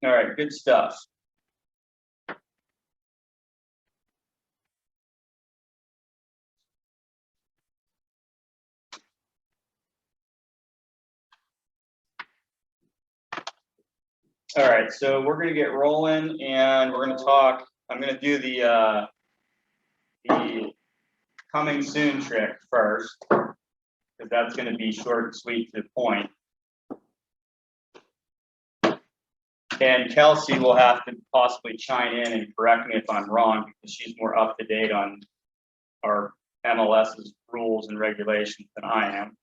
All right, good stuff. All right, so we're going to get rolling, and we're going to talk. I'm going to do the coming soon trick first, because that's going to be short and sweet to the point. And Kelsey will have to possibly chime in and correct me if I'm wrong, because she's more up to date on our MLS's rules and regulations than I am.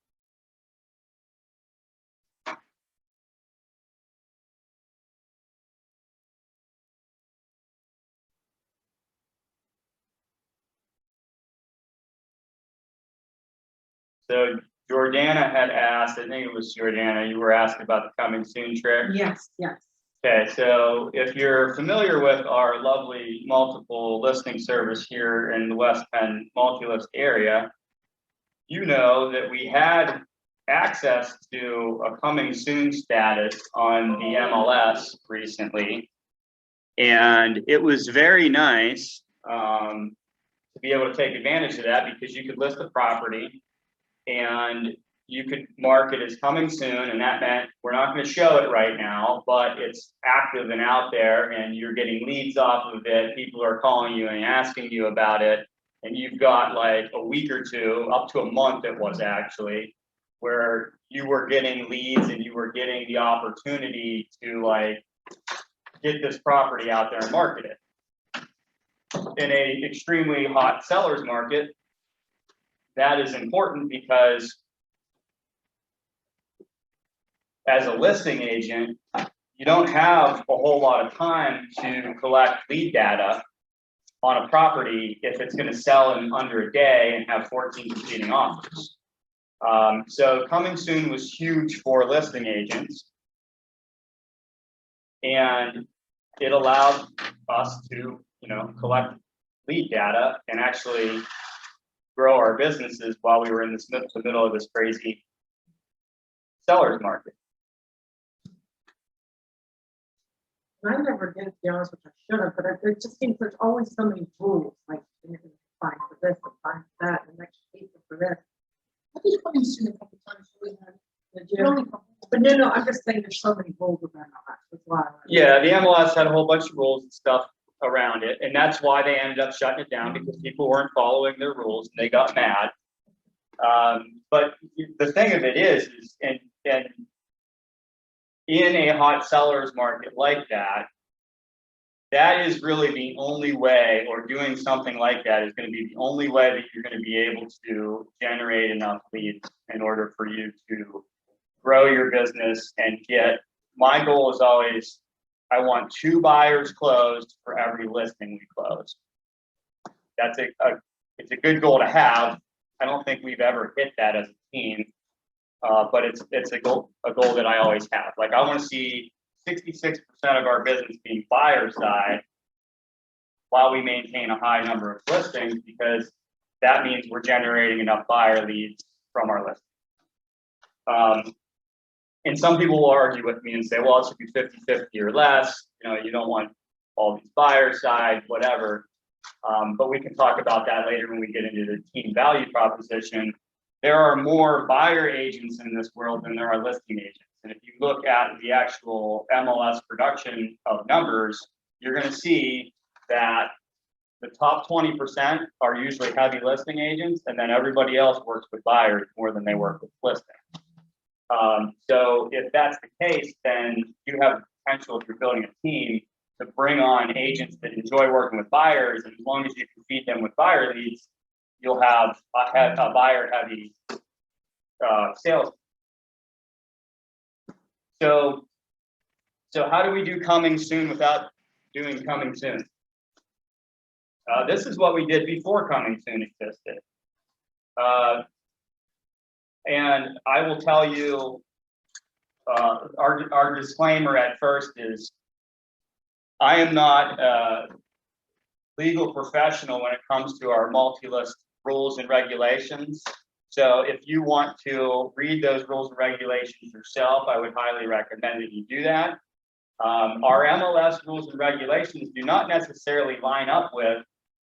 So Jordana had asked, I think it was Jordana, you were asking about the coming soon trick? Yes, yes. Okay, so if you're familiar with our lovely multiple listing service here in the West Penn multi-list area, you know that we had access to a coming soon status on the MLS recently. And it was very nice to be able to take advantage of that, because you could list a property and you could mark it as coming soon, and that meant we're not going to show it right now, but it's active and out there, and you're getting leads off of it. People are calling you and asking you about it, and you've got like a week or two, up to a month it was actually, where you were getting leads and you were getting the opportunity to like get this property out there and market it. In a extremely hot seller's market, that is important, because as a listing agent, you don't have a whole lot of time to collect lead data on a property if it's going to sell in under a day and have 14 competing offers. So coming soon was huge for listing agents, and it allowed us to, collect lead data and actually grow our businesses while we were in the middle of this crazy seller's market. I never did, to be honest, which I should have, but it just seems there's always so many rules, like you're going to find for this and find for that, and next paper for this. I think coming soon a couple times we had. But no, I'm just saying there's so many rules around that. That's why. Yeah, the MLS had a whole bunch of rules and stuff around it, and that's why they ended up shutting it down, because people weren't following their rules and they got mad. But the thing of it is and in a hot seller's market like that, that is really the only way, or doing something like that is going to be the only way that you're going to be able to generate enough leads in order for you to grow your business and get. My goal is always, I want 2 buyers closed for every listing we close. That's it's a good goal to have. I don't think we've ever hit that as a team, but it's a goal that I always have. Like, I want to see 66% of our business being buyer side while we maintain a high number of listings, because that means we're generating enough buyer leads from our listings. And some people will argue with me and say, well, it should be 50-50 or less. You don't want all these buyer side, whatever. But we can talk about that later when we get into the team value proposition. There are more buyer agents in this world than there are listing agents. And if you look at the actual MLS production of numbers, you're going to see that the top 20% are usually heavy listing agents, and then everybody else works with buyers more than they work with listings. So if that's the case, then you have the potential, if you're building a team, to bring on agents that enjoy working with buyers, and as long as you can feed them with buyer leads, you'll have a buyer-heavy sales. So how do we do coming soon without doing coming soon? This is what we did before coming soon existed. And I will tell you, our disclaimer at first is, I am not a legal professional when it comes to our multi-list rules and regulations. So if you want to read those rules and regulations yourself, I would highly recommend that you do that. Our MLS rules and regulations do not necessarily line up with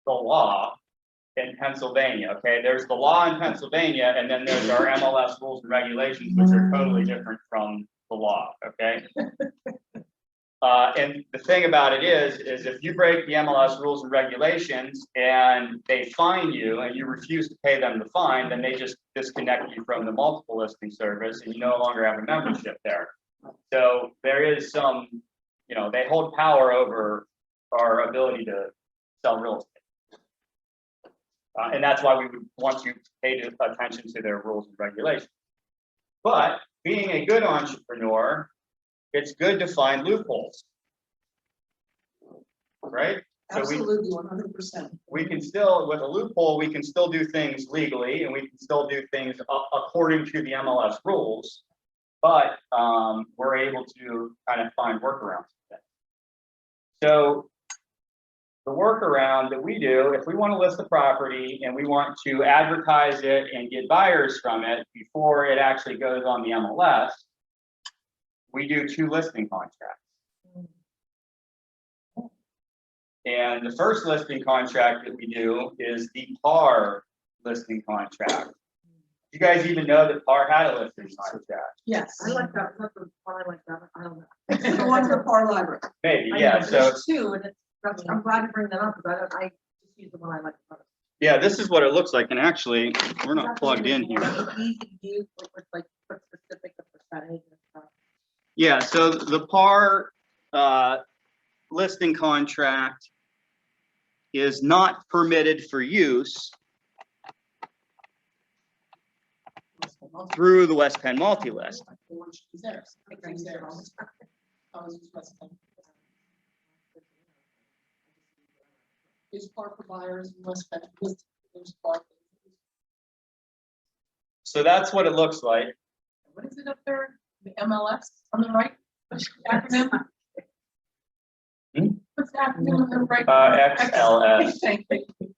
the law in Pennsylvania, okay? There's the law in Pennsylvania, and then there's our MLS rules and regulations, which are totally different from the law, okay? And the thing about it is if you break the MLS rules and regulations and they fine you and you refuse to pay them the fine, then they just disconnect you from the multiple listing service and you no longer have a membership there. So there is some, you know, they hold power over our ability to sell real estate. And that's why we would want you to pay attention to their rules and regulations. But being a good entrepreneur, it's good to find loopholes, right? Absolutely, 100%. We can still, with a loophole, we can still do things legally and we can still do things according to the MLS rules, but we're able to kind of find workarounds. So the workaround that we do, if we want to list the property and we want to advertise it and get buyers from it before it actually goes on the MLS, we do 2 listing contracts. And the first listing contract that we do is the PAR listing contract. You guys even know that PAR had a listing contract? Yes. I like that. That's the one I like that. I don't know. It's the one for Par Library. Maybe, I yeah. know, So there's 2, and I'm glad you bring that up because I just use the one I like the most. yeah, this is what it looks like. And actually, we're not plugged in here. Easy to use, like specific the percentage and stuff. Yeah, so the PAR listing contract is not permitted for use through the West Penn multi-list. Is Par for buyers in West Penn? There's Par. So that's what it looks like. What is it up there? The MLS on the right? What's the acronym? Hmm? What's the acronym on the right? XLS. Thank you.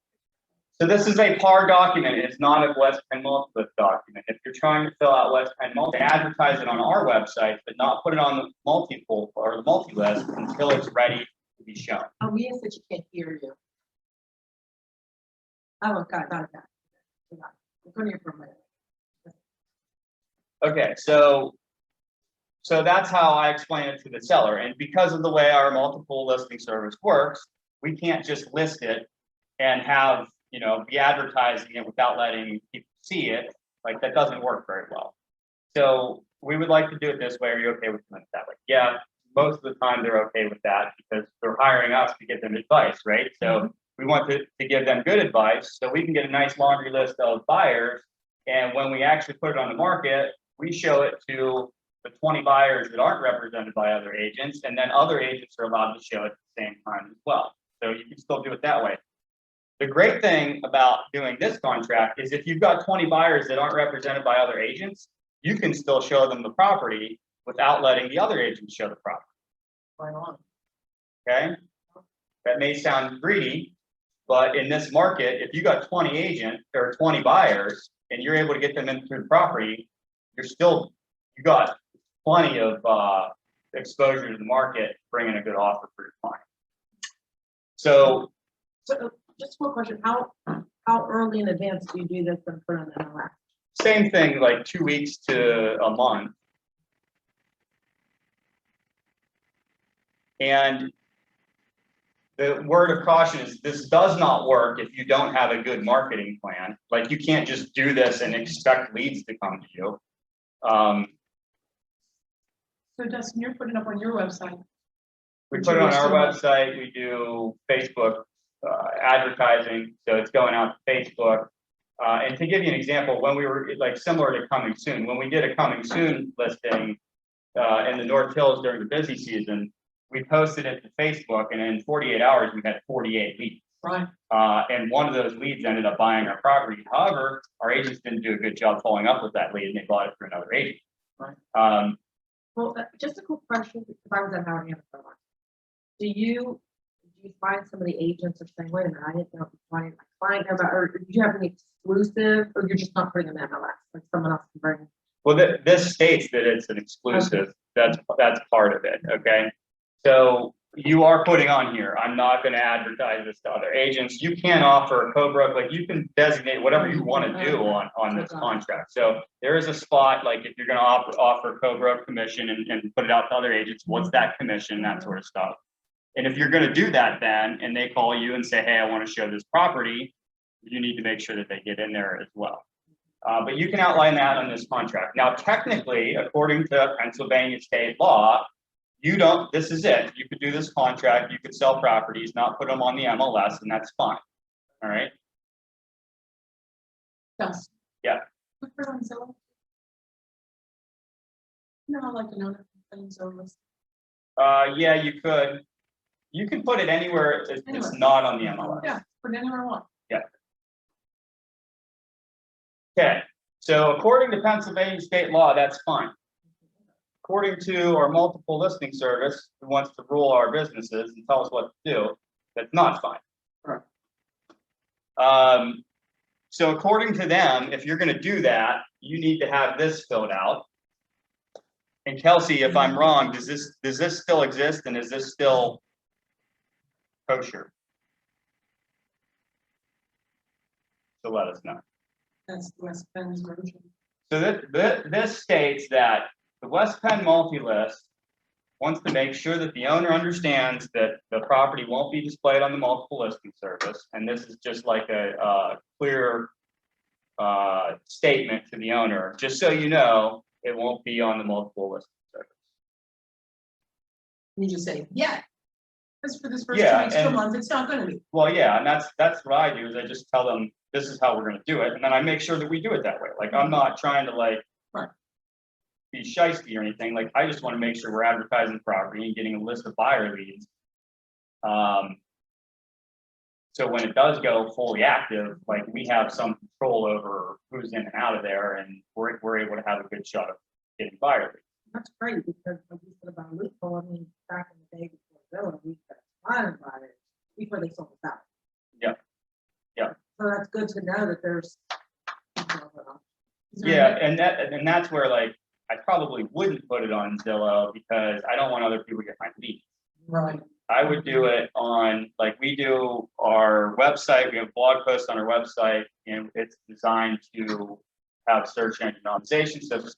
So this is a PAR document. It's not a West Penn multi-list document. If you're trying to fill out West Penn multi, advertise it on our website, but not put it on the multi-pool or the multi-list until it's ready to be shown. Oh, Mia said she can't hear you. Oh, got it. I'm going here for a minute. Okay, so that's how I explain it to the seller. And because of the way our multiple listing service works, we can't just list it and have, you know, be advertising it without letting people see it. Like that doesn't work very well. So we would like to do it this way. Are you okay with doing it that way? Yeah, most of the time they're okay with that because they're hiring us to give them advice, right? So we want to give them good advice so we can get a nice laundry list of buyers. And when we actually put it on the market, we show it to the 20 buyers that aren't represented by other agents, and then other agents are allowed to show it at the same time as well. So you can still do it that way. The great thing about doing this contract is if you've got 20 buyers that aren't represented by other agents, you can still show them the property without letting the other agents show the property. Right on. Okay? That may sound greedy, but in this market, if you got 20 agents or 20 buyers and you're able to get them into the property, you got plenty of exposure to the market, bringing a good offer for your client. So Just one question, how early in advance do you do this and put on the MLS? same thing, like 2 weeks to a month. And the word of caution is this does not work if you don't have a good marketing plan. Like you can't just do this and expect leads to come to you. So Dustin, you're putting up on your website. We put it on our website. We do Facebook advertising, so it's going out to Facebook. And to give you an example, when we were like similar to Coming Soon, when we did a Coming Soon listing in the North Hills during the busy season, we posted it to Facebook, and in 48 hours we had 48 leads. Right. And one of those leads ended up buying our property. However, our agents didn't do a good job following up with that lead, and they bought it through another agent. Right. Well, just a quick question, if I was at Howard Hamilton, do you find some of the agents are saying, wait a minute, I didn't know if you wanted my client, or do you have an exclusive, or you're just not putting them in MLS, like someone else can bring? Well, this states that it's an exclusive. That's part of it. Okay. So you are putting on here, I'm not gonna advertise this to other agents. You can offer a co-broke, like you can designate whatever you wanna do on this contract. So there is a spot, like if you're gonna offer co-broke commission and put it out to other agents, what's that commission, that sort of stuff. And if you're gonna do that then, and they call you and say, hey, I wanna show this property, you need to make sure that they get in there as well. But you can outline that on this contract. Now, technically, according to Pennsylvania state law, you don't, this is it. You could do this contract, you could sell properties, not put them on the MLS, and that's fine. All right? Dustin. Yeah. Put it on Zillow. No, I like to know that things are listed. Yeah, you could. You can put it anywhere it's not on the MLS. Yeah, put it anywhere I want. Okay, so according to Pennsylvania state law, that's fine. According to our multiple listing service, who wants to rule our businesses and tell us what to do, that's not fine. Right. So according to them, if you're going to do that, you need to have this filled out. And Kelsey, if I'm wrong, does this still exist, and is this still kosher? So let us know. That's the West Penn's version. So this states that the West Penn multi-list wants to make sure that the owner understands that the property won't be displayed on the multiple listing service. And this is just like a clear statement to the owner, just so you know, it won't be on the multiple listing service. You just say, yeah. Because for this first Yeah, 2 weeks to a and- month, it's not gonna be. Well, yeah, and that's what I do, is I just tell them this is how we're going to do it, and then I make sure that we do it that way. Like, I'm not trying to like Right. be shysty or anything. Like, I just want to make sure we're advertising the property and getting a list of buyer leads. So when it does go fully active, like, we have some control over who's in and out of there, and we're able to have a good shot of getting buyer leads. That's great, because like you said about loophole, I mean, back in the day before Zillow, we got fine about it before they sold us out. Yeah. Yeah. So that's good to know that there's. Yeah, and that's where, like, I probably wouldn't put it on Zillow because I don't want other people to get my leads. Right. I would do it on, like, we do our website, we have blog posts on our website, and it's designed to have search engine optimization. So just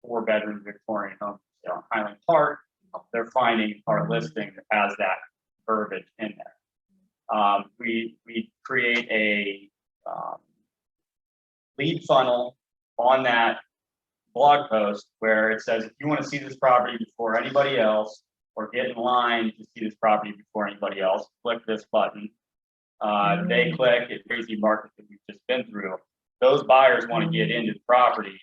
4-bedroom Victorian home, Highland Park, they're finding our listing that has that verbiage in there. We create a lead funnel on that blog post where it says, if you want to see this property before anybody else, or get in line to see this property before anybody else, click this button. They click, it crazy market that we've just been through. Those buyers want to get into the property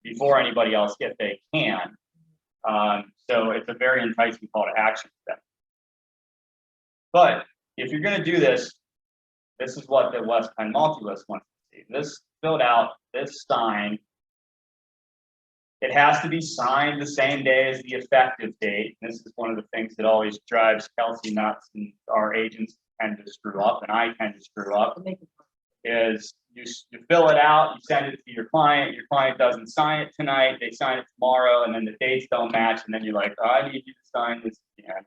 before anybody else, if they can. So it's a very enticing call to action for them. But if you're going to do this, this is what the West Penn multi-list wants to see. This filled out, this signed. It has to be signed the same day as the effective date. This is one of the things that always drives Kelsey nuts, and our agents tend to screw up, and I tend to screw up, is you fill it out, you send it to your client doesn't sign it tonight, they sign it tomorrow, and then the dates don't match, and then you're like, oh, I need you to sign this again.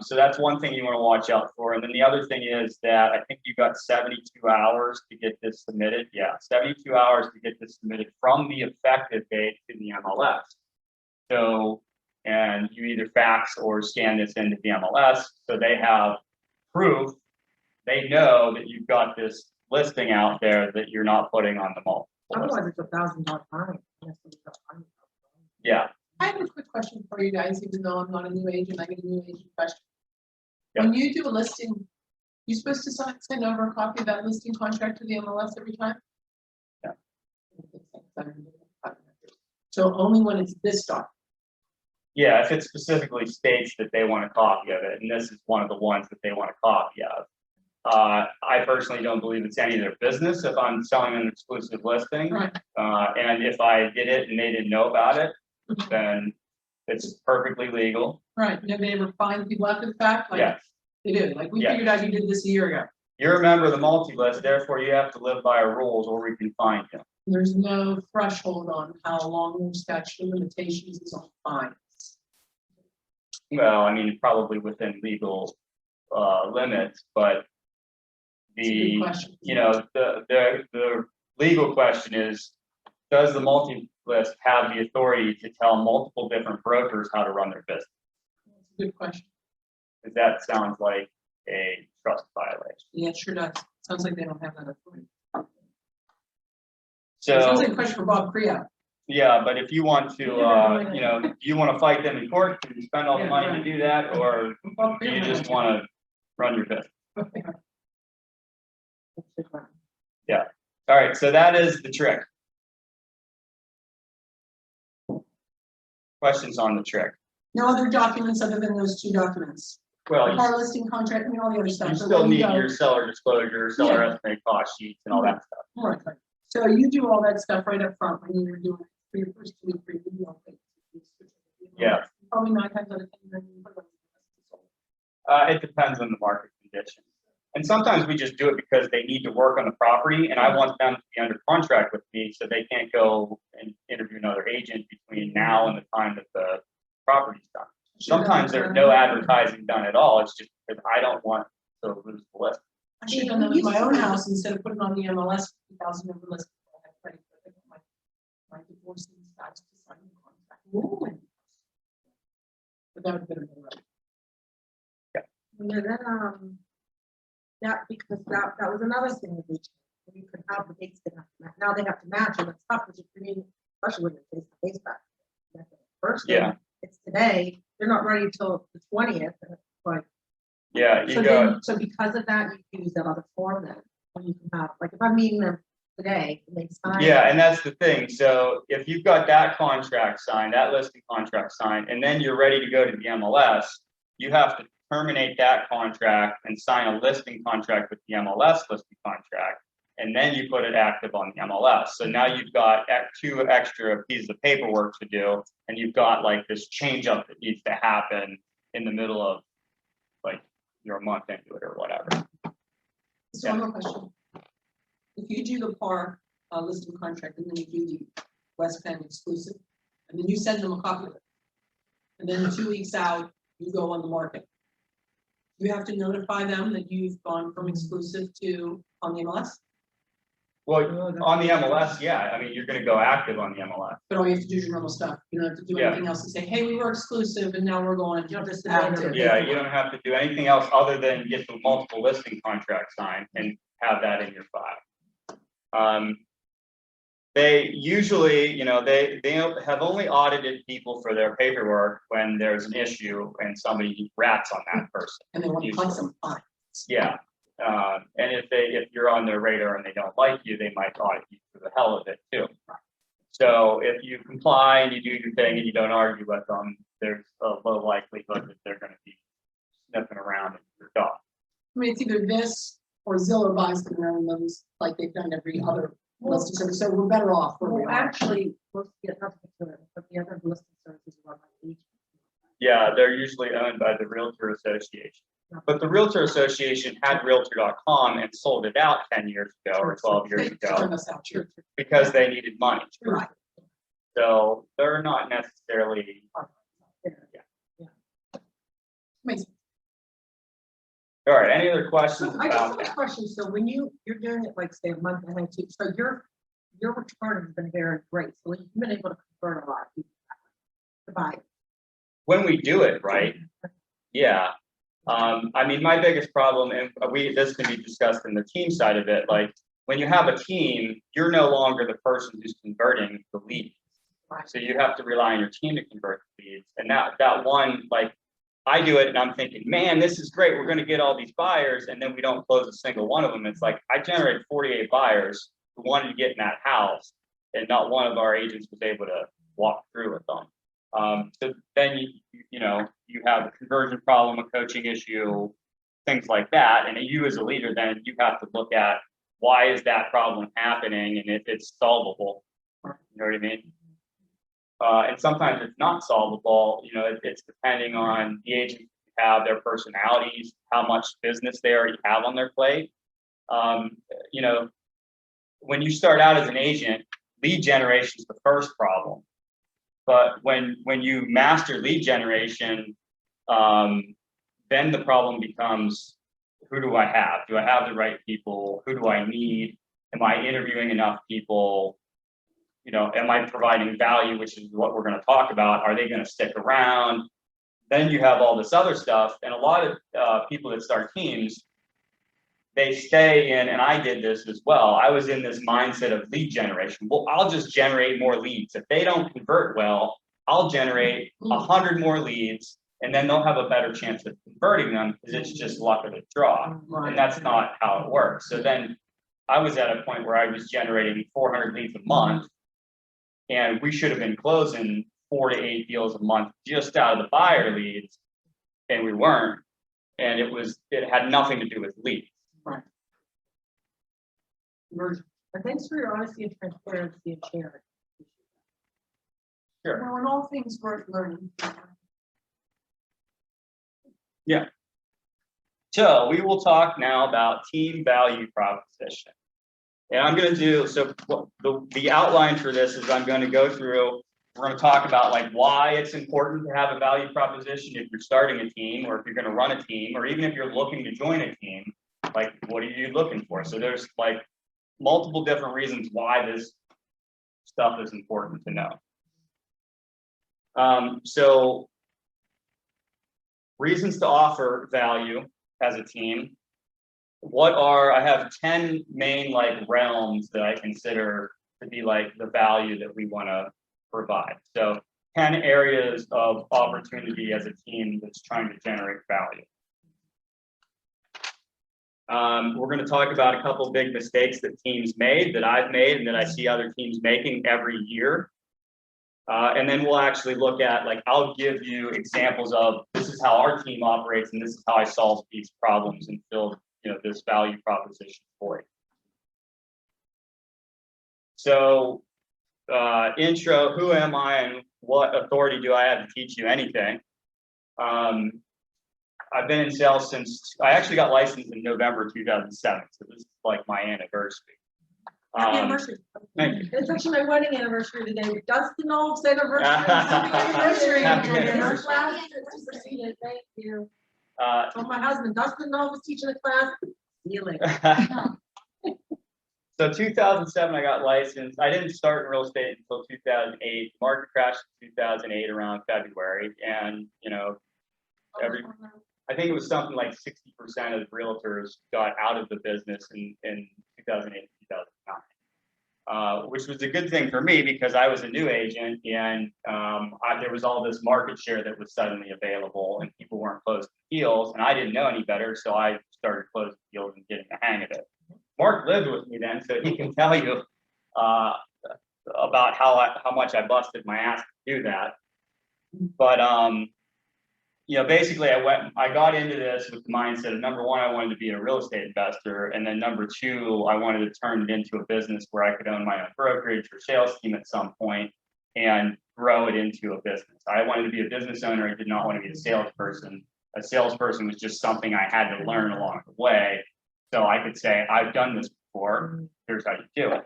So that's one thing you want to watch out for. And then the other thing is that I think you got 72 hours to get this submitted. Yeah, 72 hours to get this submitted from the effective date to the MLS. So, and you either fax or scan this into the MLS, so they have proof. They know that you've got this listing out there that you're not putting on the multiple. Otherwise, it's $1,000 fine. Yeah. I have a quick question for you guys, even though I'm not a new agent, I get a new agent question. Yeah. When you do a listing, you're supposed to send over a copy of that listing contract to the MLS every time? Yeah. So only when it's this doc. Yeah, if it specifically states that they want a copy of it, and this is one of the ones that they want a copy of. I personally don't believe it's any of their business if I'm selling an exclusive listing. Right. And if I did it and they didn't know about it, then it's perfectly legal. Right, and have they ever fined people after the fact? Like, Yes. they do, like, we Yeah. figured out you did this a year ago. You're a member of the multi-list, therefore you have to live by our rules or we can fine you. There's no threshold on how long your statute of limitations is on fines. Well, I mean, probably within legal limits, but It's a good the, question. you know, the legal question is, does the multi-list have the authority to tell multiple different brokers how to run their business? That's a good question. Because that sounds like a trust violation. Yeah, it sure does. Sounds like they don't have that authority. So, Sounds like a question for Bob Priya. yeah, but if you want to, you know, do you want to fight them in court and spend all the Yeah, money right. to do that, or Bob do you Priya just want to run your business? All right, so that is the trick. Questions on the trick? No other documents other than those 2 documents. Well, Car listing contract, I mean, all the other stuff. you but still when need go- your seller disclosure, seller estimate cost sheets and all that stuff. Right, right. So you do all that stuff right up front when you're doing it for your first 2 week review. Yeah. Probably 9 times out of 10. Then you put it on. It depends on the market conditions. And sometimes we just do it because they need to work on the property and I want them to be under contract with me so they can't go and interview another agent between now and the time that the property's done. Sometimes there's no advertising done at all. It's just because I don't want to lose the list. I should have done that with my own house instead of putting on the MLS 50,000 member list. I had ready for my divorce and spouse to sign the contract. Ooh. But that would have been a better. And then, that, because that was another thing that you could have the dates that have to match. Now they have to match, and it's tough, because you're creating, especially when you're face to face back. First, Yeah. it's today, they're not ready till the 20th, and it's like. Yeah, So you go. then, so because of that, you use that other form then, when you can have, like, if I'm meeting them today, and they sign. Yeah, and that's the thing. So if you've got that contract signed, that listing contract signed, and then you're ready to go to the MLS, you have to terminate that contract and sign a listing contract with the MLS listing contract. And then you put it active on the MLS. So now you've got 2 extra pieces of paperwork to do, and you've got like this change up that needs to happen in the middle of like you're a month into it or whatever. So one more question. If you do the PAR listing contract and then you do the West Penn exclusive, and then you send them a copy of it, and then 2 weeks out, you go on the market, you have to notify them that you've gone from exclusive to on the MLS? Well, on the MLS, yeah. I mean, you're going to go active on the MLS. But all you have to do is your normal stuff. You don't have to do Yeah. anything else and say, hey, we were exclusive and now we're going. You'll just active. Yeah, you don't have to do anything else other than get the multiple listing contracts signed and have that in your file. They usually, you know, they have only audited people for their paperwork when there's an issue and somebody rats on that person. And they want to Usually. cut some fine. Yeah. And if you're on their radar and they don't like you, they might audit you for the hell of it too. So if you comply and you do your thing and you don't argue with them, there's a low likelihood that they're going to be sniffing around at your dog. I mean, it's either this or Zillow buys them and owns them like they've done every other listing service. So we're better off where we Well, are. actually, most, not particular, but the other listing services are run by agents. Yeah, they're usually owned by the Realtor Association. But the Realtor Association had Realtor.com and sold it out 10 years ago or 12 years ago Turn us out, sure. because they needed money. Right. So they're not necessarily. Amazing. All right, any other questions So I just about have a that? question. So when you're doing it like say a month and then 2, so your return has been very great. So you've been able to convert a lot of people to buy. When we do it right, yeah. I mean, my biggest problem, and this can be discussed in the team side of it, like when you have a team, you're no longer the person who's converting the leads. Right. So you have to rely on your team to convert the leads. And that one, like I do it and I'm thinking, man, this is great. We're going to get all these buyers. And then we don't close a single one of them. It's like I generated 48 buyers who wanted to get in that house and not one of our agents was able to walk through with them. So then you know, you have a conversion problem, a coaching issue, things like that. And you as a leader, then you have to look at why is that problem happening and if it's solvable. You know what I mean? And sometimes it's not solvable. You know, it's depending on the agent you have, their personalities, how much business they already have on their plate. You know, when you start out as an agent, lead generation is the first problem. But when you master lead generation, then the problem becomes, who do I have? Do I have the right people? Who do I need? Am I interviewing enough people? You know, am I providing value, which is what we're going to talk about? Are they going to stick around? Then you have all this other stuff. And a lot of people that start teams, they stay in, and I did this as well. I was in this mindset of lead generation. Well, I'll just generate more leads. If they don't convert well, I'll generate 100 more leads, and then they'll have a better chance of converting them because it's just luck of the draw. And that's not how it works. So then I was at a point where I was generating 400 leads a month, and we should have been closing 4 to 8 deals a month just out of the buyer leads, and we weren't. And it had nothing to do with leads. Right. But thanks for your honesty and transparency and sharing. Sure. Well, in all things worth learning. Yeah. So we will talk now about team value proposition. And I'm going to do, so the outline for this is I'm going to go through, we're going to talk about like why it's important to have a value proposition if you're starting a team, or if you're going to run a team, or even if you're looking to join a team, like what are you looking for? So there's like multiple different reasons why this stuff is important to know. So reasons to offer value as a team. I have 10 main like realms that I consider to be like the value that we want to provide. So 10 areas of opportunity as a team that's trying to generate value. We're going to talk about a couple big mistakes that teams made, that I've made, and that I see other teams making every year. And then we'll actually look at, like, I'll give you examples of this is how our team operates, and this is how I solve these problems and build, this value proposition for you. So, intro, who am I and what authority do I have to teach you anything? I've been in sales I actually got licensed in November 2007, so this is like my anniversary. Happy anniversary. Thank you. It's actually my wedding anniversary today. Dustin Nulf's anniversary. Happy anniversary. Thank you. So my husband, Dustin Nulf, was teaching a class. See you later. So 2007, I got licensed. I didn't start in real estate until 2008. Market crashed in 2008 around February, and I think it was something like 60% of realtors got out of the business in 2008, 2009, which was a good thing for me because I was a new agent, and there was all this market share that was suddenly available, and people weren't closing deals, and I didn't know any better, so I started closing deals and getting the hang of it. Mark lived with me then, so he can tell you about how much I busted my ass to do that. But basically I got into this with the mindset of, number one, I wanted to be a real estate investor, and then number two, I wanted to turn it into a business where I could own my own brokerage or sales team at some point and grow it into a business. I wanted to be a business owner. I did not want to be a salesperson. A salesperson was just something I had to learn along the way. So I could say, I've done this before, here's how you do it.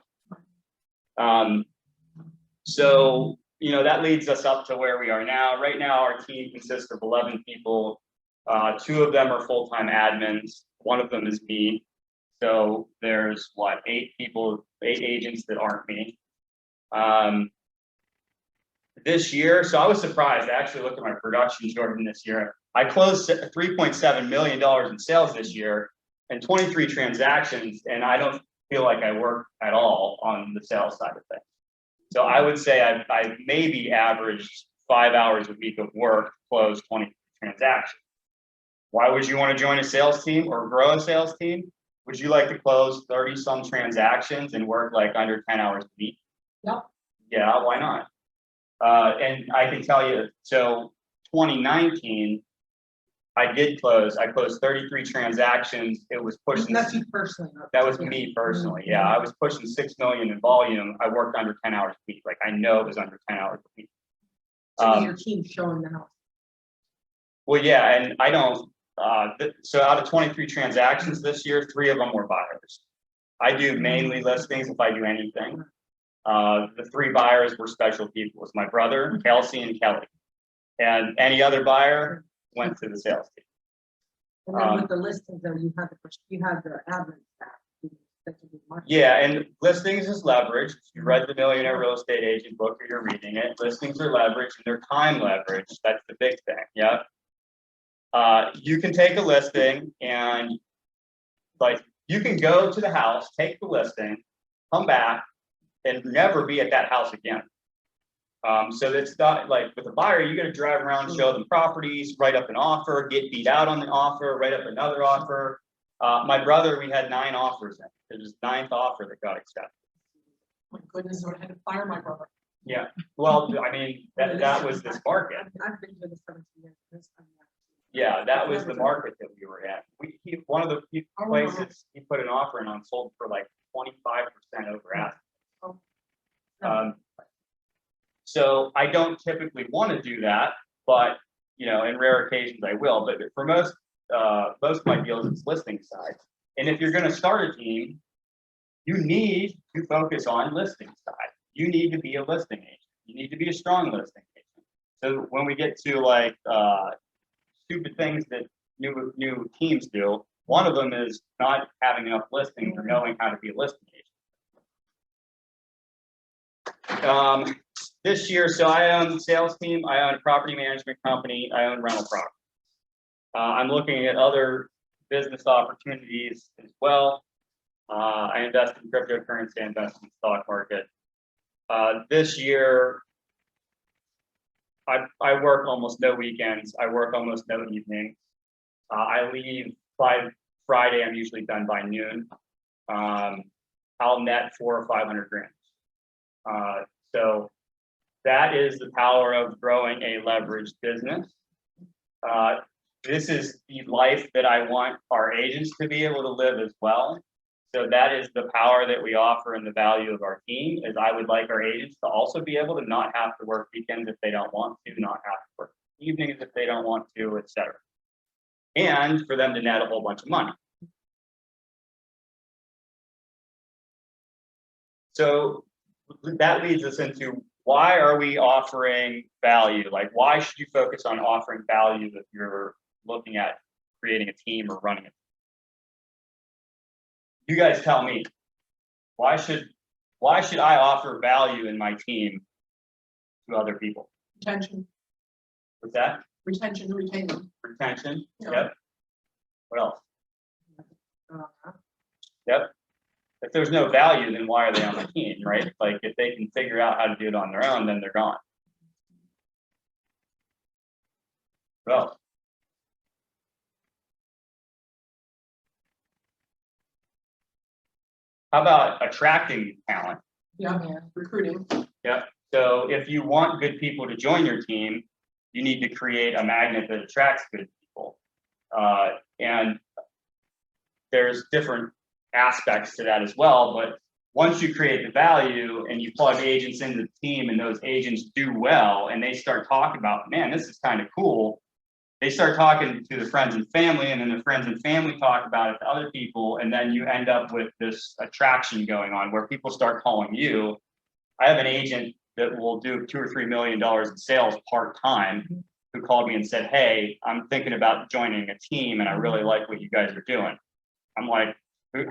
That leads us up to where we are now. Right now, our team consists of 11 people. 2 of them are full-time admins. 1 of them is me. So there's 8 agents that aren't me. This year, so I was surprised. I actually looked at my production, Jordan, this year. I closed $3.7 million in sales this year and 23 transactions, and I don't feel like I work at all on the sales side of things. So I would say I've maybe averaged 5 hours a week of work to close 20 transactions. Why would you want to join a sales team or grow a sales team? Would you like to close 30 some transactions and work like under 10 hours a week? Yep. Yeah, why not? And I can tell you, so 2019, I closed 33 transactions. It was pushing. That's you personally. That was me personally. Yeah, I was pushing 6 million in volume. I worked under 10 hours a week. Like, I know it was under 10 hours a week. So your team showing the house. Well, yeah, and I don't. So out of 23 transactions this year, 3 of them were buyers. I do mainly listings if I do anything. The 3 buyers were special people. It was my brother, Kelsey, and Kelly. And any other buyer, went to the sales team. And then with the listings, though, you had the admin staff. that can do marketing. Yeah, and listings is leverage. You read the Millionaire Real Estate Agent book or you're reading it. Listings are leverage and they're time leverage. That's the big thing. Yeah. You can take a listing and like you can go to the house, take the listing, come back, and never be at that house again. So it's not like with a buyer, you got to drive around, show them properties, write up an offer, get beat out on the offer, write up another offer. My brother, we had 9 offers in. It was 9th offer that got accepted. My goodness, I had to fire my brother. Yeah, well, I mean, that was this market. I've been doing this 17 years. Yeah, that was the market that we were in. One of the places he put an offer in on sold for like 25% over asking. So I don't typically want to do that, but you know, in rare occasions I will. But for most of my deals, it's listing side. And if you're going to start a team, you need to focus on listing side. You need to be a listing agent. You need to be a strong listing agent. So when we get to like stupid things that new teams do, one of them is not having enough listings or knowing how to be a listing agent. This year, so I own the sales team, I own a property management company, I own rental property. I'm looking at other business opportunities as well. I invest in cryptocurrency, I invest in the stock market. This year, I work almost no weekends. I work almost no evenings. I leave by Friday. I'm usually done by noon. I'll net 400 or 500 grand. So that is the power of growing a leveraged business. This is the life that I want our agents to be able to live as well. So that is the power that we offer and the value of our team is I would like our agents to also be able to not have to work weekends if they don't want to, not have to work evenings if they don't want to, etc. And for them to net a whole bunch of money. So that leads us into why are we offering value? Like why should you focus on offering value if you're looking at creating a team or running it? You guys tell me, why should I offer value in my team to other people? Retention. What's that? Retention, retain them. Retention. Yeah. Yep. What else? Yep. If there's no value, then why are they on the team, right? Like if they can figure out how to do it on their own, then they're gone. Well. How about attracting talent? Yeah, recruiting. Yeah. So if you want good people to join your team, you need to create a magnet that attracts good people. And there's different aspects to that as well. But once you create the value and you plug agents into the team and those agents do well and they start talking about, man, this is kind of cool. They start talking to the friends and family, and then the friends and family talk about it to other people, and then you end up with this attraction going on where people start calling you. I have an agent that will do $2 or $3 million in sales part-time who called me and said, hey, I'm thinking about joining a team and I really like what you guys are doing. I'm like,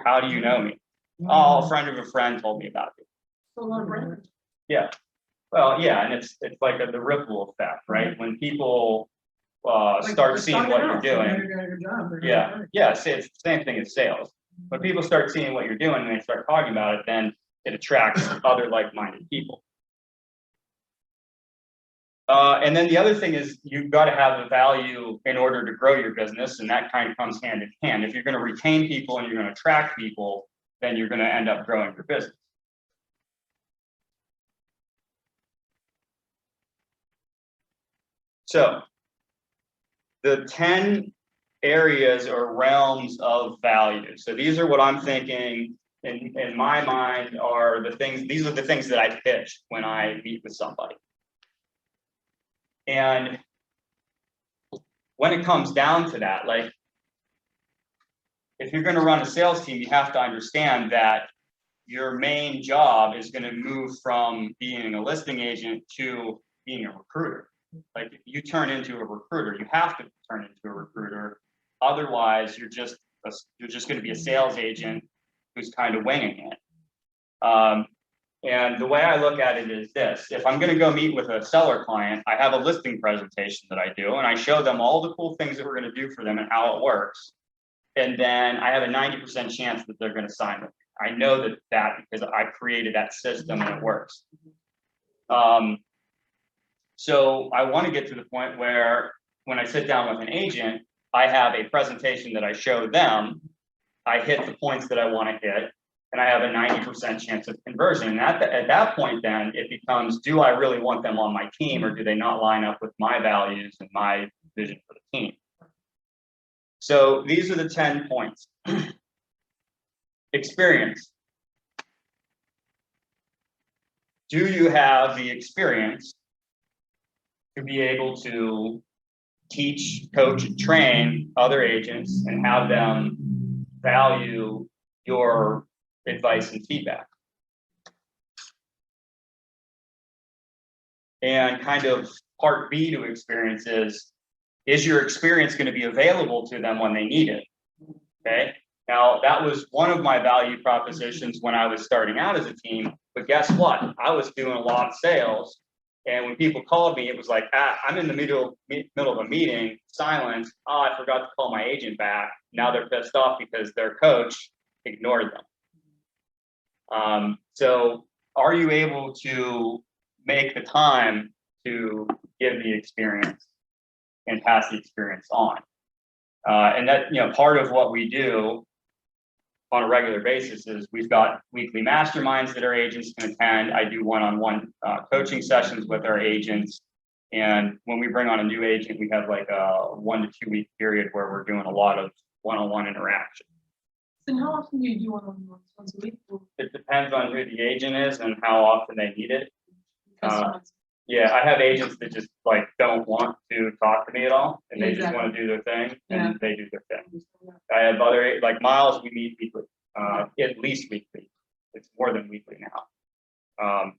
how do you know me? Oh, a friend of a friend told me about you. So a lot of brand. Yeah. Well, yeah, and it's like the ripple effect, right? When people start seeing what you're doing. Yeah, it's the same thing as sales. When people start seeing what you're doing and they start talking about it, then it attracts other like-minded people. And then the other thing is you've got to have the value in order to grow your business, and that kind of comes hand in hand. If you're going to retain people and you're going to attract people, then you're going to end up growing your business. So the 10 areas or realms of value. So these are what I'm thinking in my mind are the things, these are the things that I pitch when I meet with somebody. And when it comes down to that, like if you're going to run a sales team, you have to understand that your main job is going to move from being a listing agent to being a recruiter. Like if you turn into a recruiter, you have to turn into a recruiter. Otherwise, you're just going to be a sales agent who's kind of winging it. And the way I look at it is this: if I'm going to go meet with a seller client, I have a listing presentation that I do, and I show them all the cool things that we're going to do for them and how it works. And then I have a 90% chance that they're going to sign with me. I know that because I created that system and it works. So I want to get to the point where when I sit down with an agent, I have a presentation that I show them. I hit the points that I want to hit, and I have a 90% chance of conversion. And at that point, then it becomes, do I really want them on my team, or do they not line up with my values and my vision for the team? So these are the 10 points. Experience. Do you have the experience to be able to teach, coach, and train other agents and have them value your advice and feedback? And kind of part B to experience is your experience going to be available to them when they need it? Okay. Now, that was one of my value propositions when I was starting out as a team, but guess what? I was doing a lot of sales, and when people called me, it was like, I'm in the middle of a meeting, silence. Oh, I forgot to call my agent back. Now they're pissed off because their coach ignored them. So are you able to make the time to give the experience and pass the experience on? And that, part of what we do on a regular basis is we've got weekly masterminds that our agents can attend. I do one-on-one coaching sessions with our agents. And when we bring on a new agent, we have like a 1 to 2 week period where we're doing a lot of one-on-one interaction. And how often do you do one-on-ones? Once a week? It depends on who the agent is and how often they need it. Customers? Yeah, I have agents that just like don't want to talk to me at all, and they just want to do their thing, and they do their thing. I have other, like Miles, we meet weekly, at least weekly. It's more than weekly now.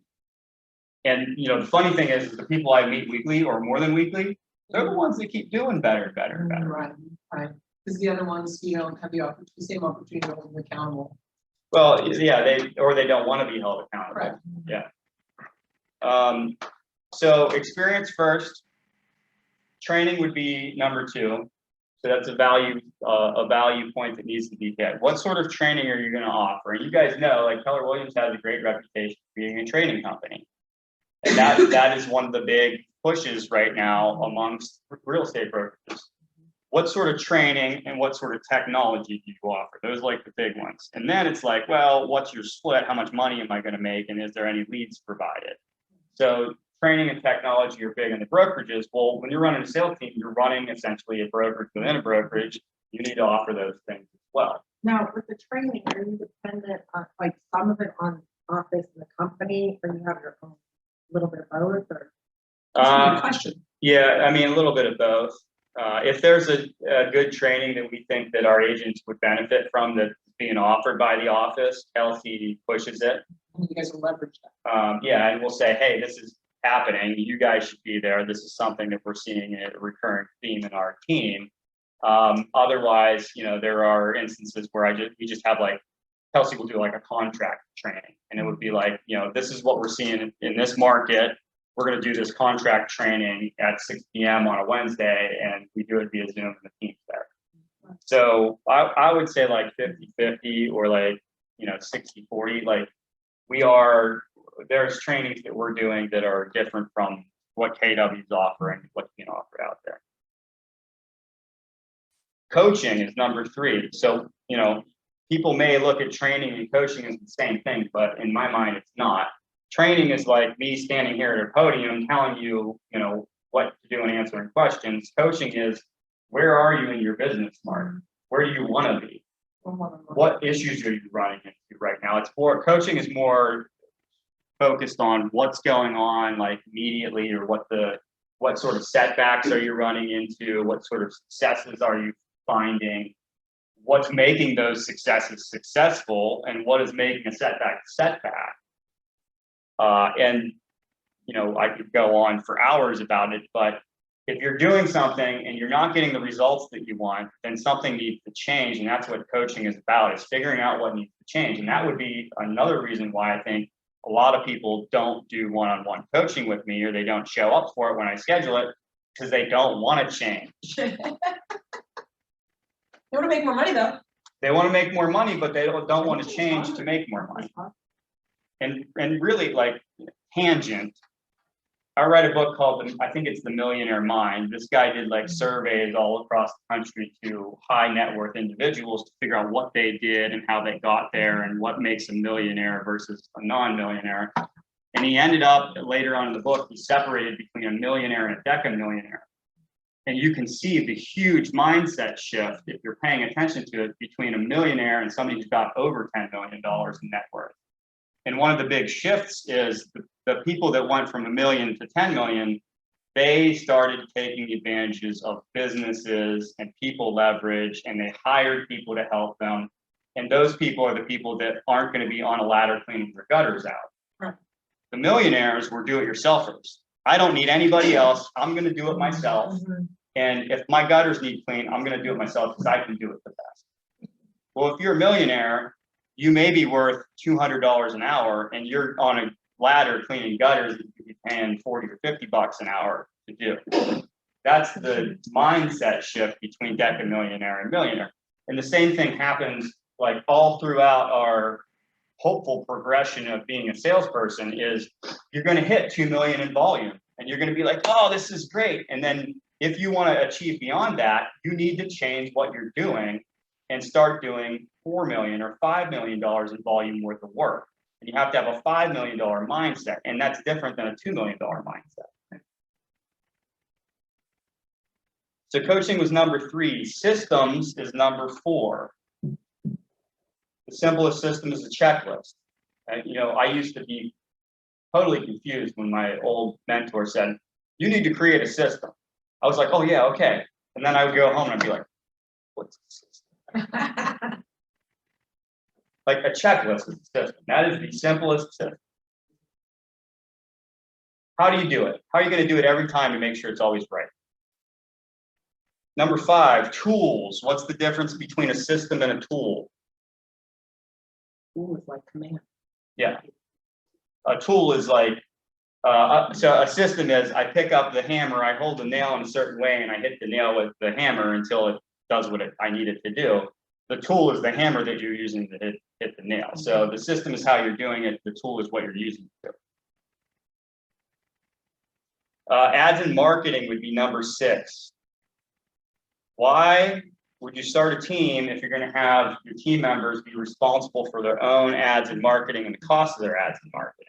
And the funny thing is the people I meet weekly or more than weekly, they're the ones that keep doing better and better and better. Right. Because the other ones, you don't have the same opportunity to hold them accountable. Well, yeah, they don't want to be held accountable. Right. Yeah. So experience first. Training would be number 2. So that's a value point that needs to be hit. What sort of training are you going to offer? And you guys know, like Keller Williams has a great reputation for being a training company, and that is one of the big pushes right now amongst real estate brokerages. What sort of training and what sort of technology do you offer? Those are like the big ones. And then it's like, well, what's your split? How much money am I going to make? And is there any leads provided? So training and technology are big in the brokerages. Well, when you're running a sales team, you're running essentially a brokerage within a brokerage. You need to offer those things as well. Now, with the training, are you dependent on, like, some of it on office and the company, or you have your own, little bit of both? Or? That's a good question. Yeah, I mean, a little bit of both. If there's a good training that we think that our agents would benefit from that's being offered by the office, Kelsey pushes it. You guys will leverage that. Yeah, and we'll say, hey, this is happening. You guys should be there. This is something that we're seeing a recurring theme in our team. Otherwise, there are instances where we just have like, Kelsey will do like a contract training, and it would be like, this is what we're seeing in this market. We're going to do this contract training at 6 p.m. on a Wednesday, and we do it via Zoom and the team's there. So I would say like 50-50 or like, 60-40. Like there's trainings that we're doing that are different from what KW's offering, what's being offered out there. Coaching is number 3. So, people may look at training and coaching as the same thing, but in my mind, it's not. Training is like me standing here at a podium telling you, what to do and answering questions. Coaching is, where are you in your business, Mark? Where do you want to be? What issues are you running into right now? Coaching is more focused on what's going on like immediately, or what sort of setbacks are you running into? What sort of successes are you finding? What's making those successes successful, and what is making a setback? And you know, I could go on for hours about it, but if you're doing something and you're not getting the results that you want, then something needs to change. And that's what coaching is about, is figuring out what needs to change. And that would be another reason why I think a lot of people don't do one-on-one coaching with me, or they don't show up for it when I schedule it, because they don't want to change. They want to make more money though. They want to make more money, but they don't want to change to make more money. And really, like, tangent, I write a book called, I think it's The Millionaire Mind. This guy did like surveys all across the country to high net worth individuals to figure out what they did and how they got there and what makes a millionaire versus a non-millionaire. And he ended up, later on in the book, he separated between a millionaire and a decamillionaire. And you can see the huge mindset shift, if you're paying attention to it, between a millionaire and somebody who's got over $10 million in net worth. And one of the big shifts is the people that went from $1 million to 10 million, they started taking advantages of businesses and people leverage, and they hired people to help them. And those people are the people that aren't going to be on a ladder cleaning their gutters out. Right. The millionaires were do-it-yourselfers. I don't need anybody else. I'm going to do it myself. And if my gutters need clean, I'm going to do it myself because I can do it the best. Well, if you're a millionaire, you may be worth $200 an hour, and you're on a ladder cleaning gutters that you could be paying 40 or 50 bucks an hour to do. That's the mindset shift between decamillionaire and millionaire. And the same thing happens like all throughout our hopeful progression of being a salesperson. Is you're going to hit 2 million in volume, and you're going to be like, oh, this is great. And then if you want to achieve beyond that, you need to change what you're doing and start doing $4 million or $5 million in volume worth of work. And you have to have a $5 million mindset, and that's different than a $2 million mindset. So coaching was number 3. Systems is number 4. The simplest system is a checklist. And, you know, I used to be totally confused when my old mentor said, you need to create a system. I was like, oh yeah, okay. And then I would go home and I'd be like, what's the system? Like a checklist is a system. That is the simplest system. How do you do it? How are you going to do it every time to make sure it's always right? Number 5, tools. What's the difference between a system and a tool? Ooh, it's like command. Yeah. A tool is like, so a system is, I pick up the hammer, I hold the nail in a certain way, and I hit the nail with the hammer until it does what I need it to do. The tool is the hammer that you're using to hit the nail. So the system is how you're doing it. The tool is what you're using to do. Ads and marketing would be number 6. Why would you start a team if you're going to have your team members be responsible for their own ads and marketing and the cost of their ads and marketing?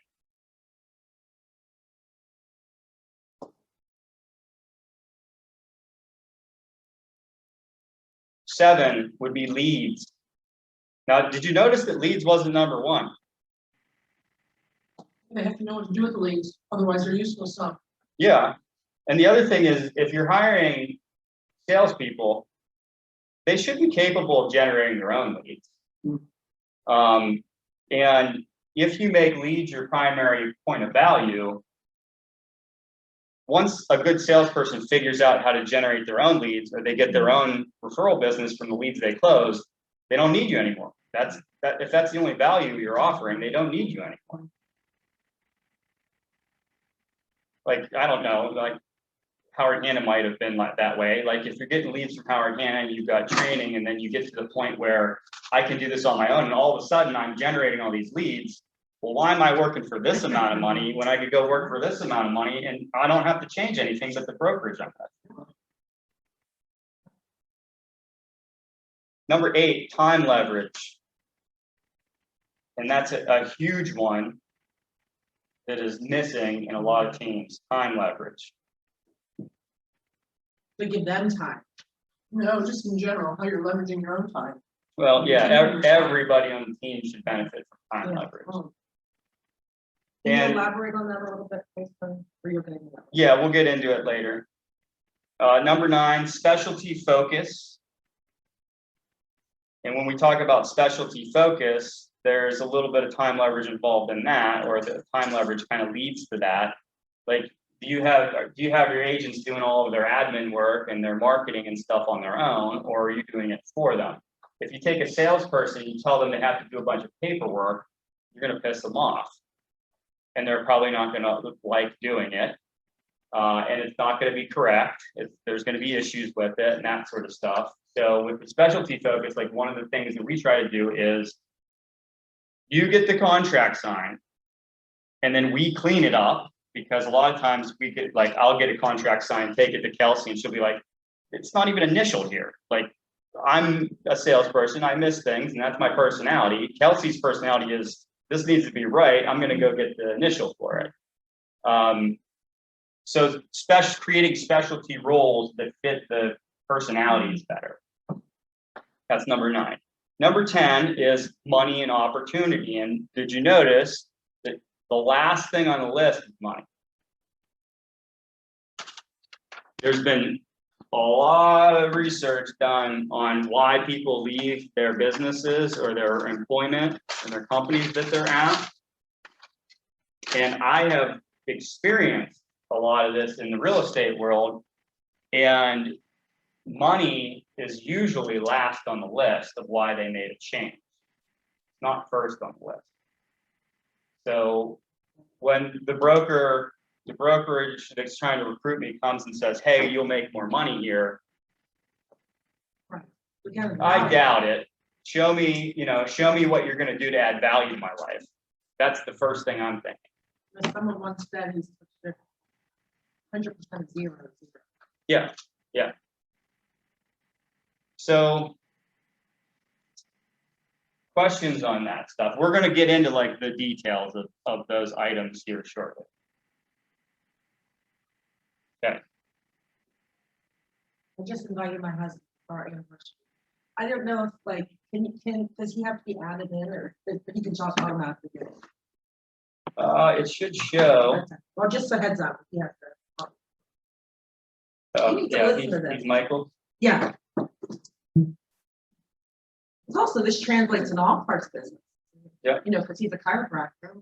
Seven would be leads. Now, did you notice that leads wasn't number 1? They have to know what to do with the leads, otherwise they're useless. Yeah. And the other thing is, if you're hiring salespeople, they should be capable of generating their own leads. And if you make leads your primary point of value, once a good salesperson figures out how to generate their own leads, or they get their own referral business from the leads they close, they don't need you anymore. If that's the only value you're offering, they don't need you anymore. Like, I don't know, like Howard Hanna might have been like that way. Like if you're getting leads from Howard Hanna and you've got training, and then you get to the point where I can do this on my own, and all of a sudden I'm generating all these leads. Well, why am I working for this amount of money when I could go work for this amount of money and I don't have to change anything but the brokerage on that? Number 8, time leverage. And that's a huge one that is missing in a lot of teams, time leverage. To give them time. No, just in general, how you're leveraging your own time. Well, yeah, everybody on the team should benefit from time leverage. Can you And elaborate on that a little bit, Jason? Or you're getting that? yeah, we'll get into it later. Number 9, specialty focus. And when we talk about specialty focus, there's a little bit of time leverage involved in that, or the time leverage kind of leads to that. Like, do you have your agents doing all of their admin work and their marketing and stuff on their own, or are you doing it for them? If you take a salesperson, you tell them they have to do a bunch of paperwork, you're going to piss them off. And they're probably not going to like doing it. And it's not going to be correct. There's going to be issues with it and that sort of stuff. So with the specialty focus, like one of the things that we try to do is you get the contract signed and then we clean it up, because a lot of times we get, like, I'll get a contract signed, take it to Kelsey, and she'll be like, it's not even initialed here. Like, I'm a salesperson, I miss things, and that's my personality. Kelsey's personality is, this needs to be right, I'm gonna go get the initial for it. So creating specialty roles that fit the personalities better. That's number 9. Number 10 is money and opportunity. And did you notice that the last thing on the list is money? There's been a lot of research done on why people leave their businesses or their employment and their companies that they're at. And I have experienced a lot of this in the real estate world, and money is usually last on the list of why they made a change, not first on the list. So when the brokerage that's trying to recruit me comes and says, hey, you'll make more money here, Right. I doubt it. Show me what you're going to do to add value to my life. That's the first thing I'm thinking. Someone once said he's 100% zero. Yeah. So questions on that stuff. We're going to get into like the details of those items here shortly. Okay. I just invited my husband for our anniversary. I don't know if, like, does he have to be added in, or if he can just automatically do it? It should show. Well, just a heads up. Yeah. Yeah, he's Michael. Yeah. It's also, this translates in all parts of business. Yeah. You know, because he's a chiropractor.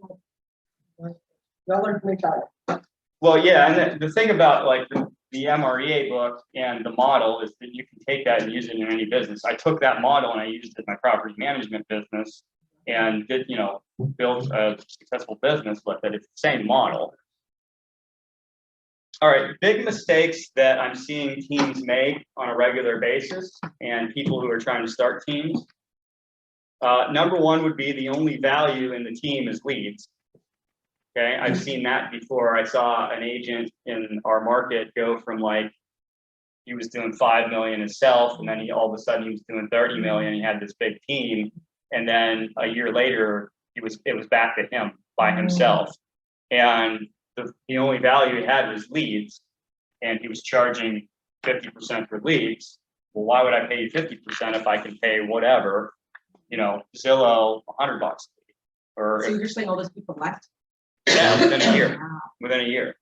Y'all learn from each other. Well, yeah, and the thing about like the MREA book and the model is that you can take that and use it in any business. I took that model and I used it in my property management business and built a successful business with it. It's the same model. All right, big mistakes that I'm seeing teams make on a regular basis and people who are trying to start teams. Number 1 would be the only value in the team is leads. Okay, I've seen that before. I saw an agent in our market go from, like, he was doing 5 million himself, and then all of a sudden he was doing 30 million. He had this big team, and then a year later it was back to him by himself, and the only value he had was leads, and he was charging 50% for leads. Well, why would I pay you 50% if I can pay whatever, Zillow $100? Or So you're saying all those people left? Yeah, within a year. Wow. Within a year.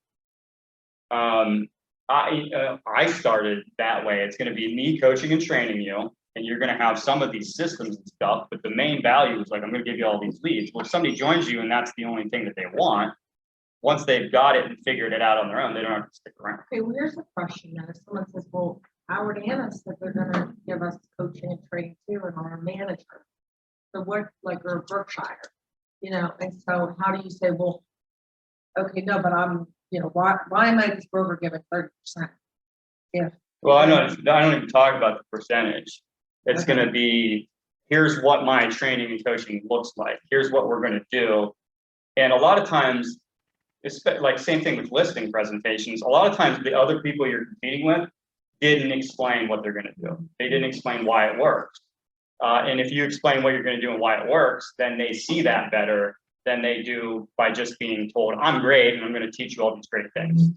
I started that way. It's going to be me coaching and training you, and you're going to have some of these systems and stuff, but the main value is, like, I'm going to give you all these leads. Well, if somebody joins you and that's the only thing that they want, once they've got it and figured it out on their own, they don't have to stick around. Okay, well, here's a question then. If someone says, well, Howard and Anna said they're gonna give us coaching and training too, and our manager. So what, like, or Berkshire, and so how do you say, well, okay, no, but I'm, why am I this broker giving 30%? Yeah. Well, I don't even talk about the percentage. It's Okay. going to be, here's what my training and coaching looks like. Here's what we're going to do. And a lot of times, it's like same thing with listing presentations. A lot of times the other people you're competing with didn't explain what they're going to do. They didn't explain why it works. And if you explain what you're going to do and why it works, then they see that better than they do by just being told, I'm great and I'm going to teach you all these great things.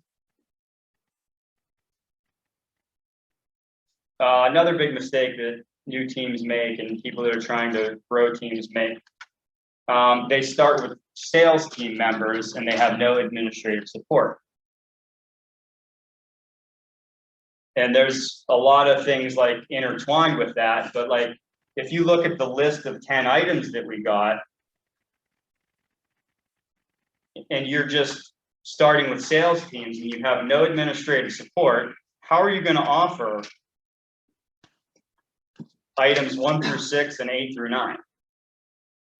Another big mistake that new teams make and people that are trying to grow teams make, they start with sales team members and they have no administrative support. And there's a lot of things like intertwined with that, but like if you look at the list of 10 items that we got, and you're just starting with sales teams and you have no administrative support, how are you going to offer items 1 through 6 and 8 through 9?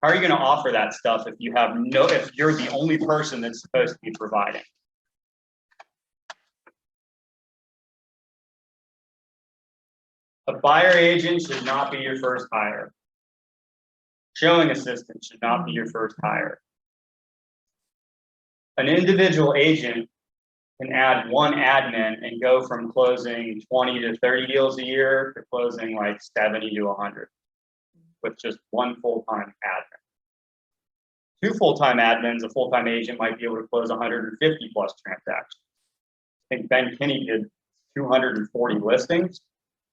How are you going to offer that stuff if you have if you're the only person that's supposed to be providing? A buyer agent should not be your first hire. Showing assistant should not be your first hire. An individual agent can add one admin and go from closing 20 to 30 deals a year to closing like 70 to 100 with just one full-time admin. 2 full-time admins, a full-time agent might be able to close 150 plus transactions. I think Ben Kinney did 240 listings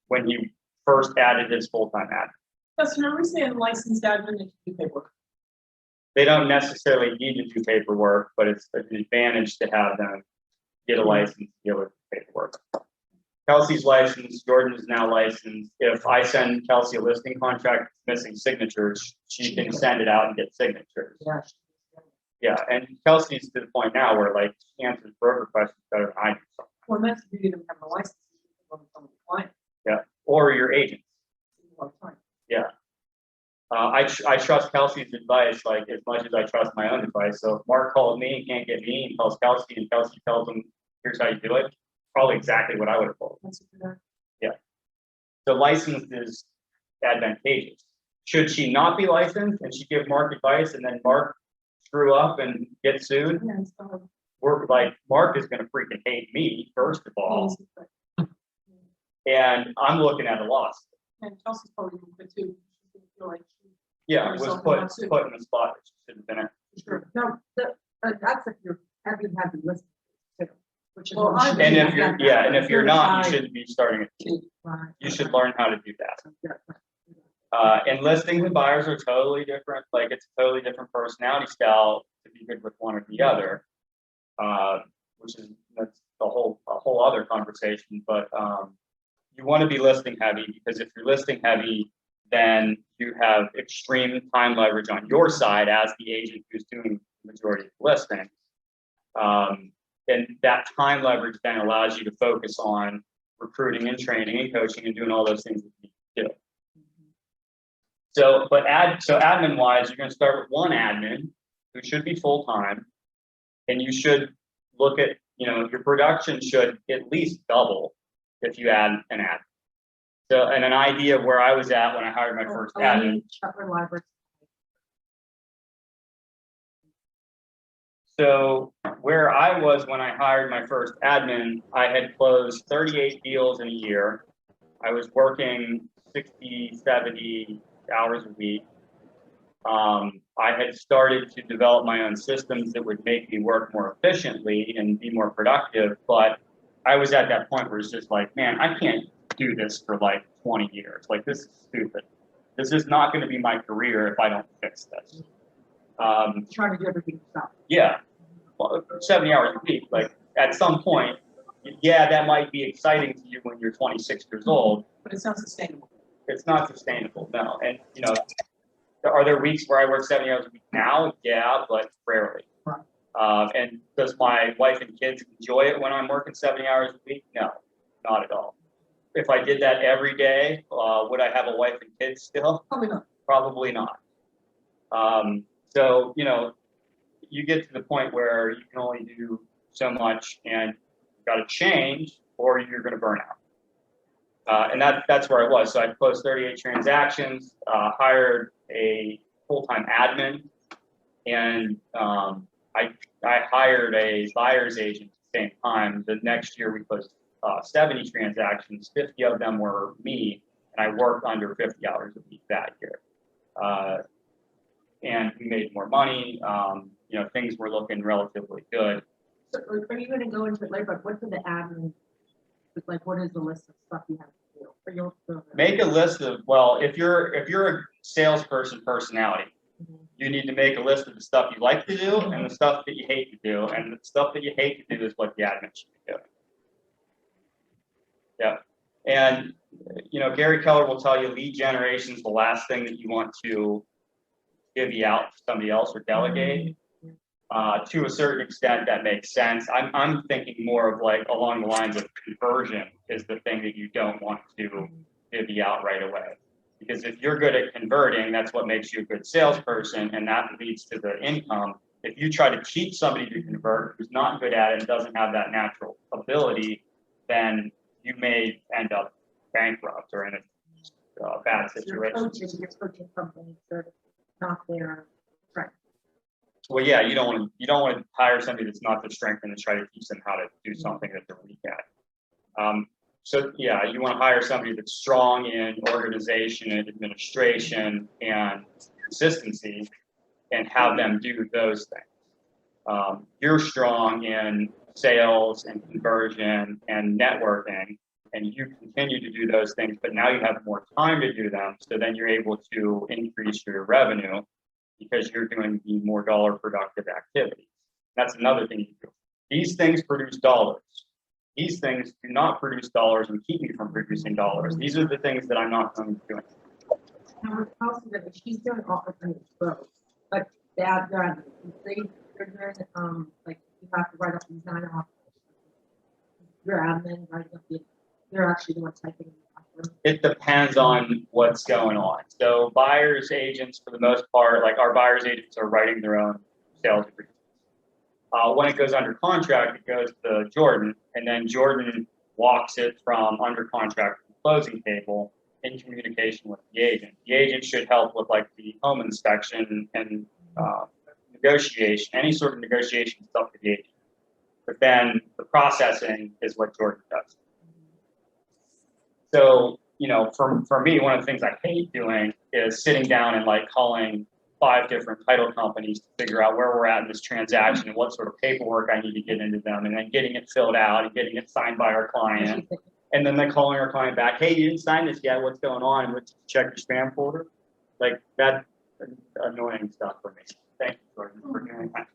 when he first added his full-time admin. Dustin, are we saying licensed admin to do paperwork? They don't necessarily need to do paperwork, but it's an advantage to have them get a license to be able to do paperwork. Kelsey's licensed, Jordan is now licensed. If I send Kelsey a listing contract missing signatures, she can send it out and get signatures. Yeah. Yeah, and Kelsey's to the point now where like she answers broker questions better than I do. Well, that's if you don't have a license, you can from the client. Yeah, or your agent. All the time. Yeah. I trust Kelsey's advice like as much as I trust my own advice. So if Mark calls me and can't get me and calls Kelsey and Kelsey tells him, here's how you do it, probably exactly what I would have told him. That's a good idea. Yeah. So licensed is advantageous. Should she not be licensed and she give Mark advice and then Mark screw up and get sued? Yeah, it's not- We're like, Mark is going to freaking hate me, first of all. And I'm looking at a loss. And Kelsey's probably going to quit too. She's gonna feel like she- Yeah, was Herself put not sued. in the spot that she shouldn't have been in. Sure. No, that's if you're having had the list too. Which is Well, what I- should And be if you're, done. yeah, and if you're not, you Certified. shouldn't be starting it. Right. You should learn how to do that. Yeah. And listings and buyers are totally different. Like it's a totally different personality style to be good with one or the other. Which is that's a whole other conversation. But you want to be listing heavy because if you're listing heavy, then you have extreme time leverage on your side as the agent who's doing the majority of the listing. And that time leverage then allows you to focus on recruiting and training and coaching and doing all those things that you do. So, admin wise, you're going to start with one admin who should be full time, and you should look at, your production should at least double if you add an admin. So, and an idea of where I was at when I hired my first admin. Butler Library. So where I was when I hired my first admin, I had closed 38 deals in a year. I was working 60, 70 hours a week. I had started to develop my own systems that would make me work more efficiently and be more productive. But I was at that point where it's just like, man, I can't do this for like 20 years. Like, this is stupid. This is not going to be my career if I don't fix this. Trying to do everything yourself. Yeah, well, 70 hours a week. Like at some point, yeah, that might be exciting to you when you're 26 years old. But it's not sustainable. It's not sustainable, no. And are there weeks where I work 70 hours a week now? Yeah, but rarely. Right. And does my wife and kids enjoy it when I'm working 70 hours a week? No, not at all. If I did that every day, would I have a wife and kids still? Probably not. Probably not. So, you get to the point where you can only do so much and you've got to change or you're going to burn out. And that's where I was. So I closed 38 transactions, hired a full-time admin, and I hired a buyer's agent at the same time. The next year we closed 70 transactions, 50 of them were me, and I worked under 50 hours a week that year. And we made more money. Things were looking relatively good. So are you going to go into it later? But what for the admin? Like, what is the list of stuff you have to do? Or you'll Make a list of, well, if you're a salesperson personality, you need to make a list of the stuff you like to do and the stuff that you hate to do. And the stuff that you hate to do is what the admin should be doing. Yeah. And, Gary Keller will tell you lead generation is the last thing that you want to divvy out to somebody else or delegate. To a certain extent, that makes sense. I'm thinking more of like along the lines of conversion is the thing that you don't want to divvy out right away. Because if you're good at converting, that's what makes you a good salesperson, and that leads to the income. If you try to teach somebody to convert who's not good at it and doesn't have that natural ability, then you may end up bankrupt or in a bad You're situation. coaching something that's not their strength. Well, yeah, you don't want to hire somebody that's not their strength and try to teach them how to do something that they're weak at. So yeah, you want to hire somebody that's strong in organization and administration and consistency, and have them do those things. You're strong in sales and conversion and networking, and you continue to do those things, but now you have more time to do them. So then you're able to increase your revenue because you're doing the more dollar productive activities. That's another thing you do. These things produce dollars. These things do not produce dollars and keep me from producing dollars. These are the things that I'm not going to do. Now, with Kelsey, that if she's doing all her things growth, but they're doing, like, you have to write up these 9 off. Your admin, writing up they're actually the ones typing. It depends on what's going on. So buyer's agents, for the most part, like our buyer's agents are writing their own sales agreements. When it goes under contract, it goes to Jordan, and then Jordan walks it from under contract to the closing table in communication with the agent. The agent should help with like the home inspection and negotiation, any sort of negotiation stuff with the agent. But then the processing is what Jordan does. So, you know, for me, one of the things I hate doing is sitting down and like calling 5 different title companies to figure out where we're at in this transaction and what sort of paperwork I need to get into them, and then getting it filled out and getting it signed by our client. And then they're calling our client back, hey, you didn't sign this yet, what's going on? Let's check your spam folder. Like that's annoying stuff for me. Thank you, Jordan, for doing that.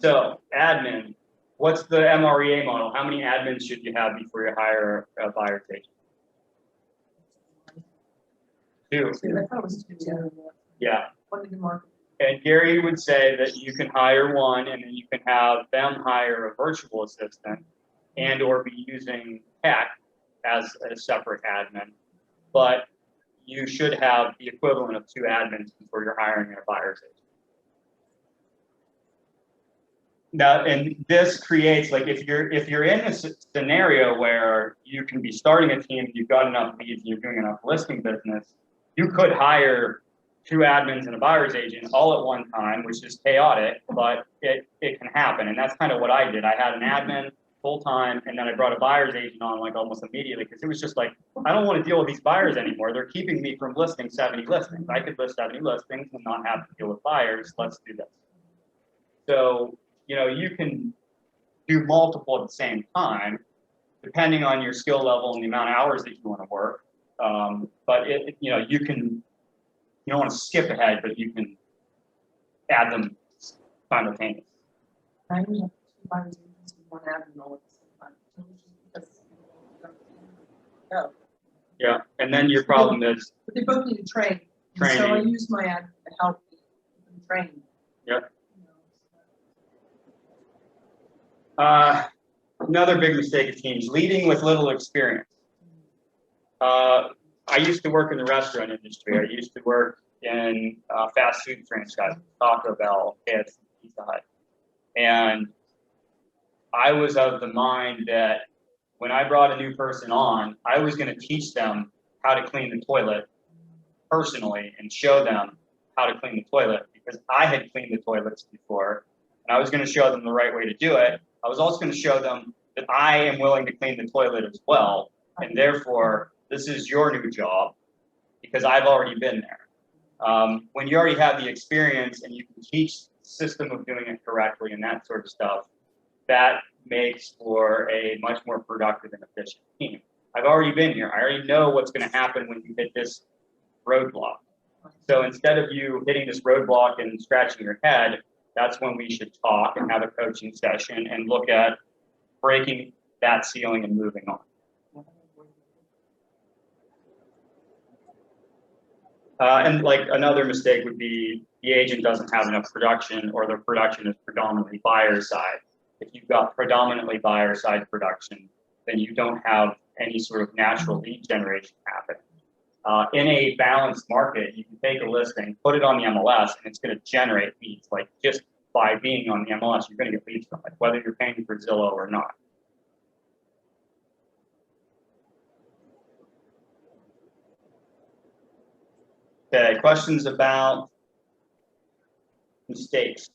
So admin, what's the MREA model? How many admins should you have before you hire a buyer's agent? 2. I thought it was 2. Yeah. What did the market? And Gary would say that you can hire one and then you can have them hire a virtual assistant and or be using tech as a separate admin. But you should have the equivalent of 2 admins before you're hiring a buyer's agent. Now, and this creates, like, if you're in a scenario where you can be starting a team, you've got enough leads, and you're doing enough listing business, you could hire 2 admins and a buyer's agent all at one time, which is chaotic, but it can happen. And that's kind of what I did. I had an admin full time, and then I brought a buyer's agent on like almost immediately, because it was just like, I don't want to deal with these buyers anymore. They're keeping me from listing 70 listings. I could list 70 listings and not have to deal with buyers. Let's do this. So, you know, you can do multiple at the same time, depending on your skill level and the amount of hours that you want to work. But you know, you don't want to skip ahead, but you can add them simultaneously. I only have 2 buyers agents and 1 admin all at the same time. Oh. Yeah, and then your problem is But they both need to train. And so I use my admin to help them train. Yep. Another big mistake of teams, leading with little experience. I used to work in the restaurant industry. I used to work in fast food franchises, Taco Bell, KFC, Pizza Hut. And I was of the mind that when I brought a new person on, I was going to teach them how to clean the toilet personally and show them how to clean the toilet, because I had cleaned the toilets before, and I was going to show them the right way to do it. I was also going to show them that I am willing to clean the toilet as well, and therefore this is your new job because I've already been there. When you already have the experience and you can teach the system of doing it correctly and that sort of stuff, that makes for a much more productive and efficient team. I've already been here. I already know what's going to happen when you hit this roadblock. So instead of you hitting this roadblock and scratching your head, that's when we should talk and have a coaching session and look at breaking that ceiling and moving on. And like another mistake would be the agent doesn't have enough production, or their production is predominantly buyer side. If you've got predominantly buyer side production, then you don't have any sort of natural lead generation happen. In a balanced market, you can take a listing, put it on the MLS, and it's going to generate leads. Like just by being on the MLS, you're going to get leads from it, whether you're paying for Zillow or not. Okay, questions about mistakes?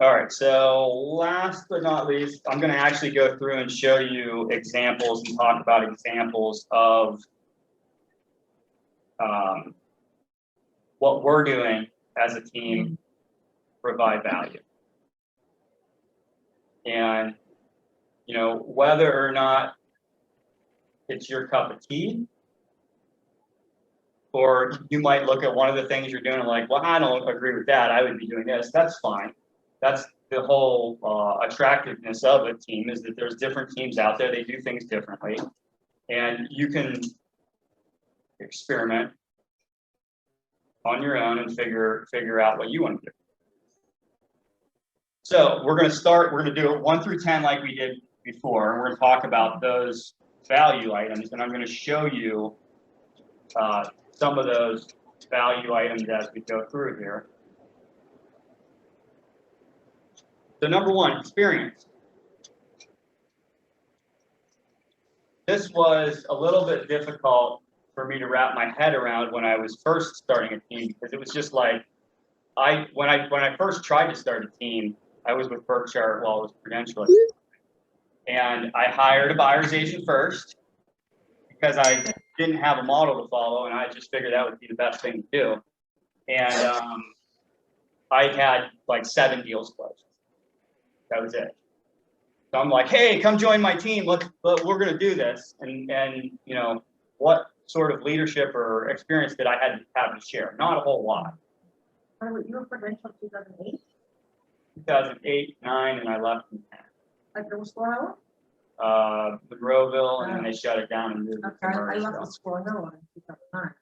All right, so last but not least, I'm going to actually go through and show you examples and talk about examples of what we're doing as a team to provide value. And, you know, whether or not it's your cup of tea, or you might look at one of the things you're doing and like, well, I don't agree with that. I would be doing this. That's fine. That's the whole attractiveness of a team, is that there's different teams out there. They do things differently, and you can experiment on your own and figure out what you want to do. So we're going to start. We're going to do it 1 through 10 like we did before. And we're going to talk about those value items, and I'm going to show you some of those value items as we go through here. So number 1, experience. This was a little bit difficult for me to wrap my head around when I was first starting a team, because it was just like, when I first tried to start a team, I was with Berkshire while I was credentialing, and I hired a buyer's agent first because I didn't have a model to follow, and I just figured that would be the best thing to do. And I had like 7 deals closed. That was it. So I'm like, hey, come join my team. We're going to do this. And you know, what sort of leadership or experience did I have to share? Not a whole lot. By the way, you were credentialed 2008? 2008, 9, and I left in 10. Like the Squirrel? Monroeville, and then they shut it down and moved it to Okay, I left the Murrayville. Squirrel in 2009.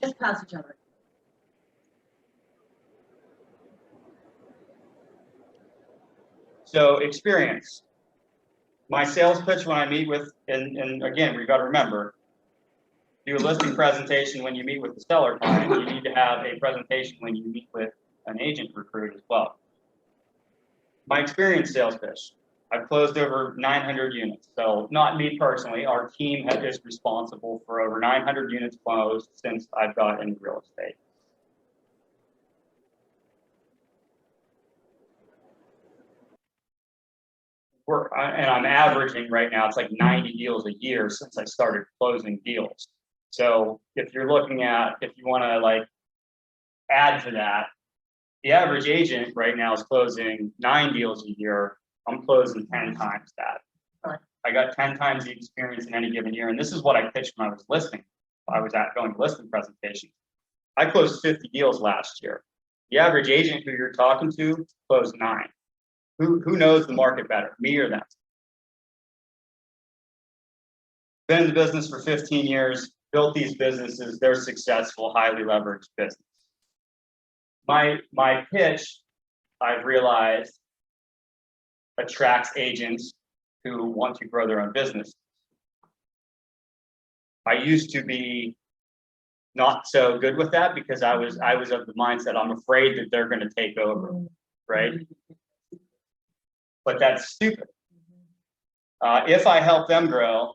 Just past each other. So experience. My sales pitch when I meet with, and again, we got to remember, do a listing presentation when you meet with the seller client. You need to have a presentation when you meet with an agent recruit as well. My experience sales pitch. I've closed over 900 units. So not me personally, our team is responsible for over 900 units closed since I've got into real estate. And I'm averaging right now, it's like 90 deals a year since I started closing deals. So if you're looking at, if you want to like add to that, the average agent right now is closing 9 deals a year. I'm closing 10 times that. Right. I got 10 times the experience in any given year. And this is what I pitched when I was listing. I was going to listing presentations. I closed 50 deals last year. The average agent who you're talking to closed 9. Who knows the market better, me or them? Been in the business for 15 years, built these businesses. They're successful, highly leveraged business. My pitch, I've realized, attracts agents who want to grow their own business. I used to be not so good with that because I was of the mindset, I'm afraid that they're going to take over, right? But that's stupid. If I help them grow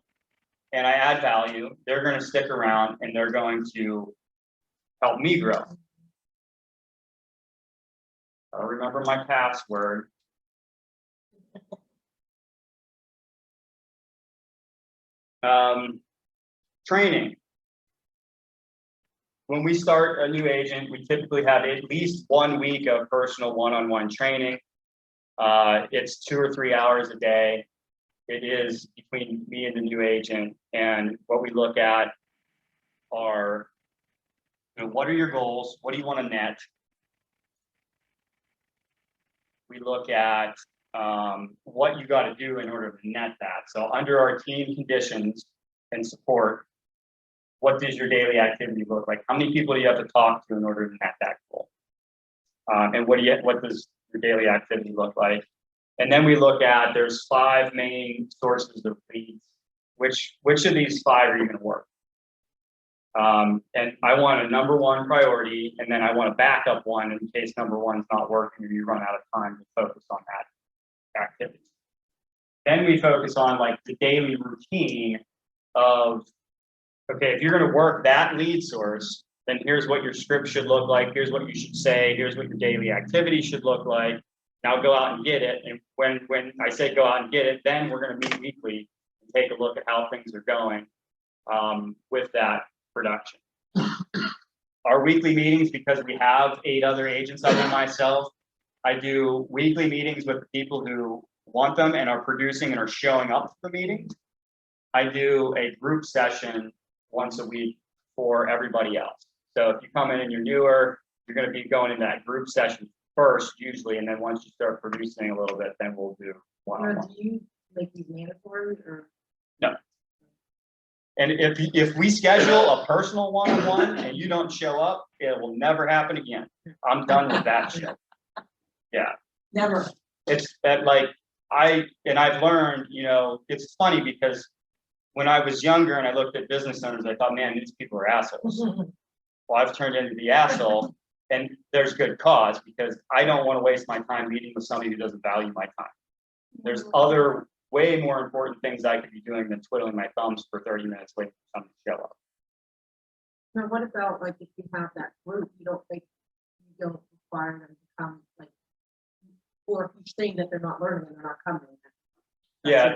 and I add value, they're going to stick around and they're going to help me grow. I'll remember my password. Training. When we start a new agent, we typically have at least 1 week of personal one-on-one training. It's 2 or 3 hours a day. It is between me and the new agent. And what we look at are, you know, what are your goals? What do you want to net? we look at what you got to do in order to net that. So under our team conditions and support, what does your daily activity look like? How many people do you have to talk to in order to net that goal? And what does your daily activity look like? And then we look at, there's 5 main sources of leads. Which of these 5 are you going to work? And I want a number 1 priority, and then I want a backup one in case number 1's not working or you run out of time to focus on that activity. Then we focus on like the daily routine of, okay, if you're going to work that lead source, then here's what your script should look like. Here's what you should say. Here's what your daily activity should look like. Now go out and get it. And when I say go out and get it, then we're going to meet weekly and take a look at how things are going with that production. Our weekly meetings, because we have 8 other agents other than myself, I do weekly meetings with the people who want them and are producing and are showing up to the meeting. I do a group session once a week for everybody else. So if you come in and you're newer, you're going to be going in that group session first usually, and then once you start producing a little bit, then we'll do one-on-one. Do you make these mandatory or? No. And if we schedule a personal one-on-one and you don't show up, it will never happen again. I'm done with that shit. Yeah. Never. It's that like I've learned, you know, it's funny because when I was younger and I looked at business owners, I thought, man, these people are assholes. Well, I've turned into the asshole, and there's good cause because I don't want to waste my time meeting with somebody who doesn't value my time. There's other way more important things I could be doing than twiddling my thumbs for 30 minutes waiting for someone to show up. Now, what about like if you have that group, you don't require them to come, like, or if you're saying that they're not learning and they're not coming. Yeah,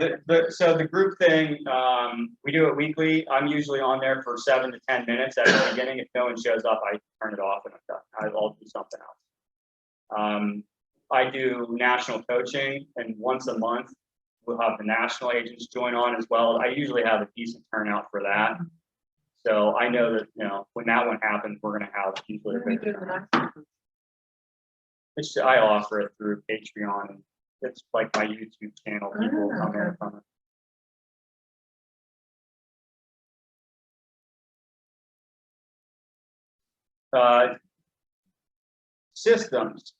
so the group thing, we do it weekly. I'm usually on there for 7 to 10 minutes at the beginning. If no one shows up, I turn it off and I'm done. I'll do something else. I do national coaching, and once a month, we'll have the national agents join on as well. I usually have a decent turnout for that. So I know that, you know, when that one happens, we're going to have usually a big turnout. I offer it through Patreon, and it's like my YouTube channel. People come in from it. Systems.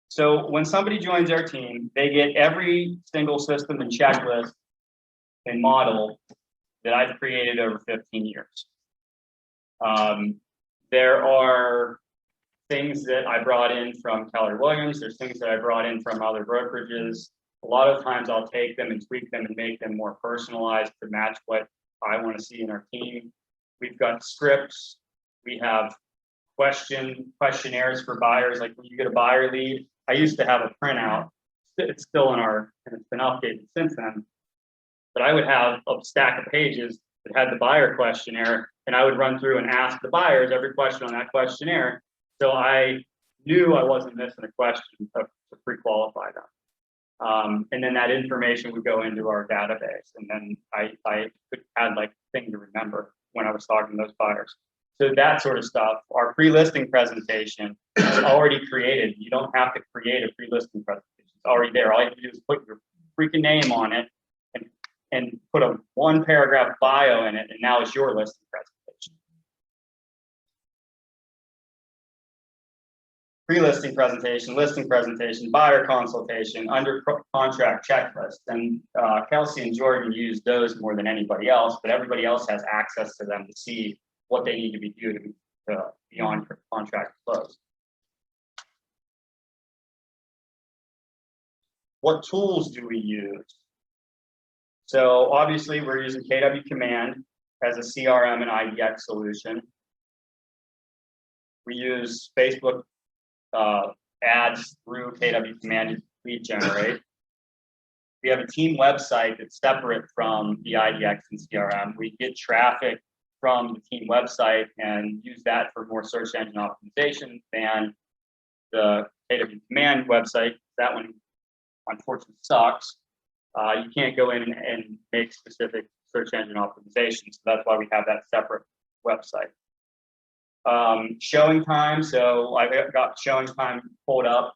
So when somebody joins our team, they get every single system and checklist and model that I've created over 15 years. There are things that I brought in from Keller Williams. There's things that I brought in from other brokerages. A lot of times I'll take them and tweak them and make them more personalized to match what I want to see in our team. We've got scripts. We have questionnaires for buyers. Like when you get a buyer lead, I used to have a printout. It's still in and it's been updated since then. But I would have a stack of pages that had the buyer questionnaire, and I would run through and ask the buyers every question on that questionnaire. So I knew I wasn't missing a question to pre-qualify them. And then that information would go into our database. And then I had like thing to remember when I was talking to those buyers. So that sort of stuff. Our pre-listing presentation is already created. You don't have to create a pre-listing presentation. It's already there. All you have to do is put your freaking name on it and put a 1-paragraph bio in it, and now it's your listing presentation. Pre-listing presentation, listing presentation, buyer consultation, under contract checklist. And Kelsey and Jordan use those more than anybody else, but everybody else has access to them to see what they need to be doing to be on contract close. What tools do we use? So obviously we're using KW Command as a CRM and IDX solution. We use Facebook ads through KW Command to lead generate. We have a team website that's separate from the IDX and CRM. We get traffic from the team website and use that for more search engine optimization than the KW Command website. That one unfortunately sucks. You can't go in and make specific search engine optimization. So that's why we have that separate website. Showing time. So I've got showing time pulled up.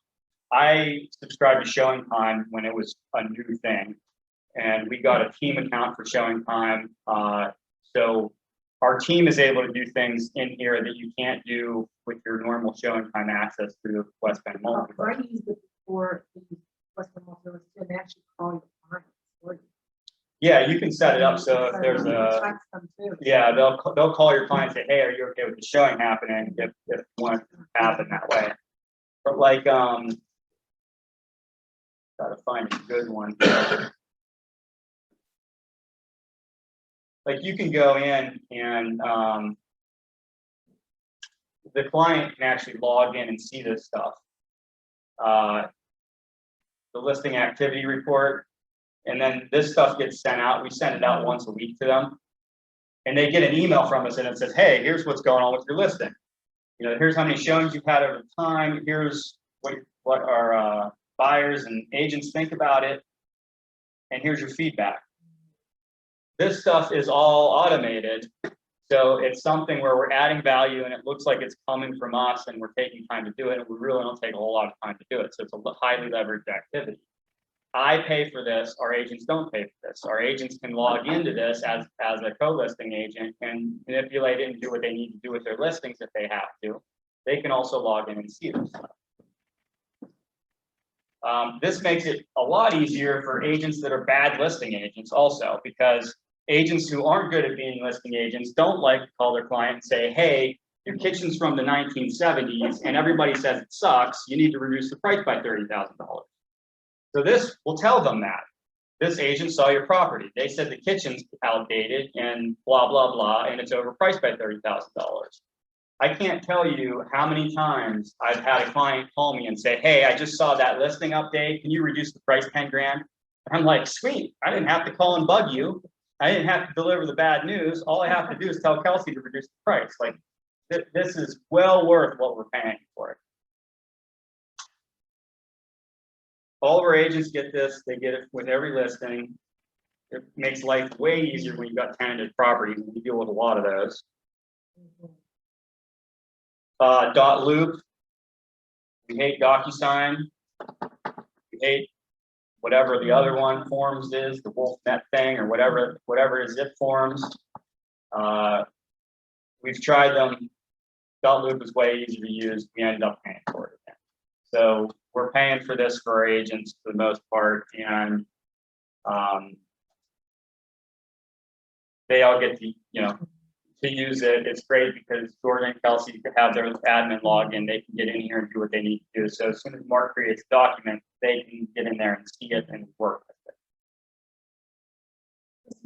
I subscribed to Showing Time when it was a new thing, and we got a team account for Showing Time. So our team is able to do things in here that you can't do with your normal Showing Time access through West Penn MLS. I used it before the West Penn MLS, and actually call your clients for you. Yeah, you can set it up so if there's a, Text them too. yeah, they'll call your client and say, hey, are you okay with the showing happening if you want it to happen that way. But like, gotta find a good one. Like you can go in and the client can actually log in and see this stuff. The listing activity report, and then this stuff gets sent out. We send it out once a week to them. And they get an email from us and it says, hey, here's what's going on with your listing. You know, here's how many showings you've had over time. Here's what our buyers and agents think about it. And here's your feedback. This stuff is all automated. So it's something where we're adding value and it looks like it's coming from us and we're taking time to do it. And we really don't take a whole lot of time to do it. So it's a highly leveraged activity. I pay for this, our agents don't pay for this. Our agents can log into this as a co-listing agent and manipulate it and do what they need to do with their listings if they have to. They can also log in and see this stuff. This makes it a lot easier for agents that are bad listing agents also, because agents who aren't good at being listing agents don't like to call their client and say, hey, your kitchen's from the 1970s and everybody says it sucks, you need to reduce the price by $30,000. So this will tell them that. This agent saw your property. They said the kitchen's outdated and blah, blah, blah, and it's overpriced by $30,000. I can't tell you how many times I've had a client call me and say, hey, I just saw that listing update. Can you reduce the price 10 grand? I'm like, sweet, I didn't have to call and bug you. I didn't have to deliver the bad news. All I have to do is tell Kelsey to reduce the price. Like, this is well worth what we're paying for it. All of our agents get this. They get it with every listing. It makes life way easier when you've got tenanted properties. We deal with a lot of those. Dot loop. We hate DocuSign. We hate whatever the other one forms is, the WolfNet thing or whatever is zip forms. We've tried them. Dot loop is way easier to use. We ended up paying for it again. So we're paying for this for our agents for the most part, and they all get to, to use it. It's great because Jordan and Kelsey could have their admin login. They can get in here and do what they need to do. So as soon as Mark creates a document, they can get in there and see it and work with it.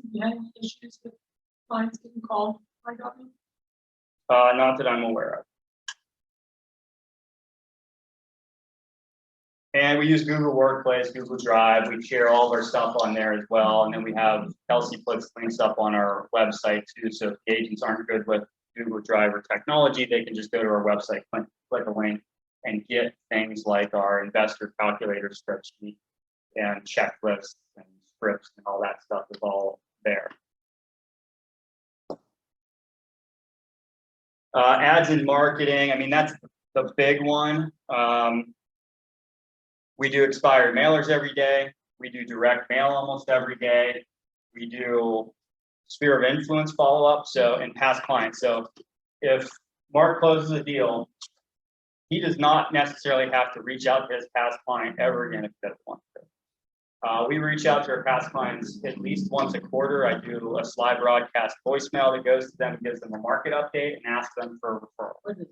Do you have any issues with clients getting called by document? Not that I'm aware of. And we use Google Workplace, Google Drive. We share all of our stuff on there as well. And then we have Kelsey puts links up on our website too. So if the agents aren't good with Google Drive or technology, they can just go to our website, click a link, and get things like our investor calculator spreadsheet and checklists and scripts and all that stuff is all there. Ads and marketing, I mean, that's the big one. We do expired mailers every day. We do direct mail almost every day. We do sphere of influence follow-up, so and past clients. So if Mark closes a deal, he does not necessarily have to reach out to his past client ever again if he doesn't want to. We reach out to our past clients at least once a quarter. I do a slide broadcast voicemail that goes to them, gives them a market update, and asks them for a referral.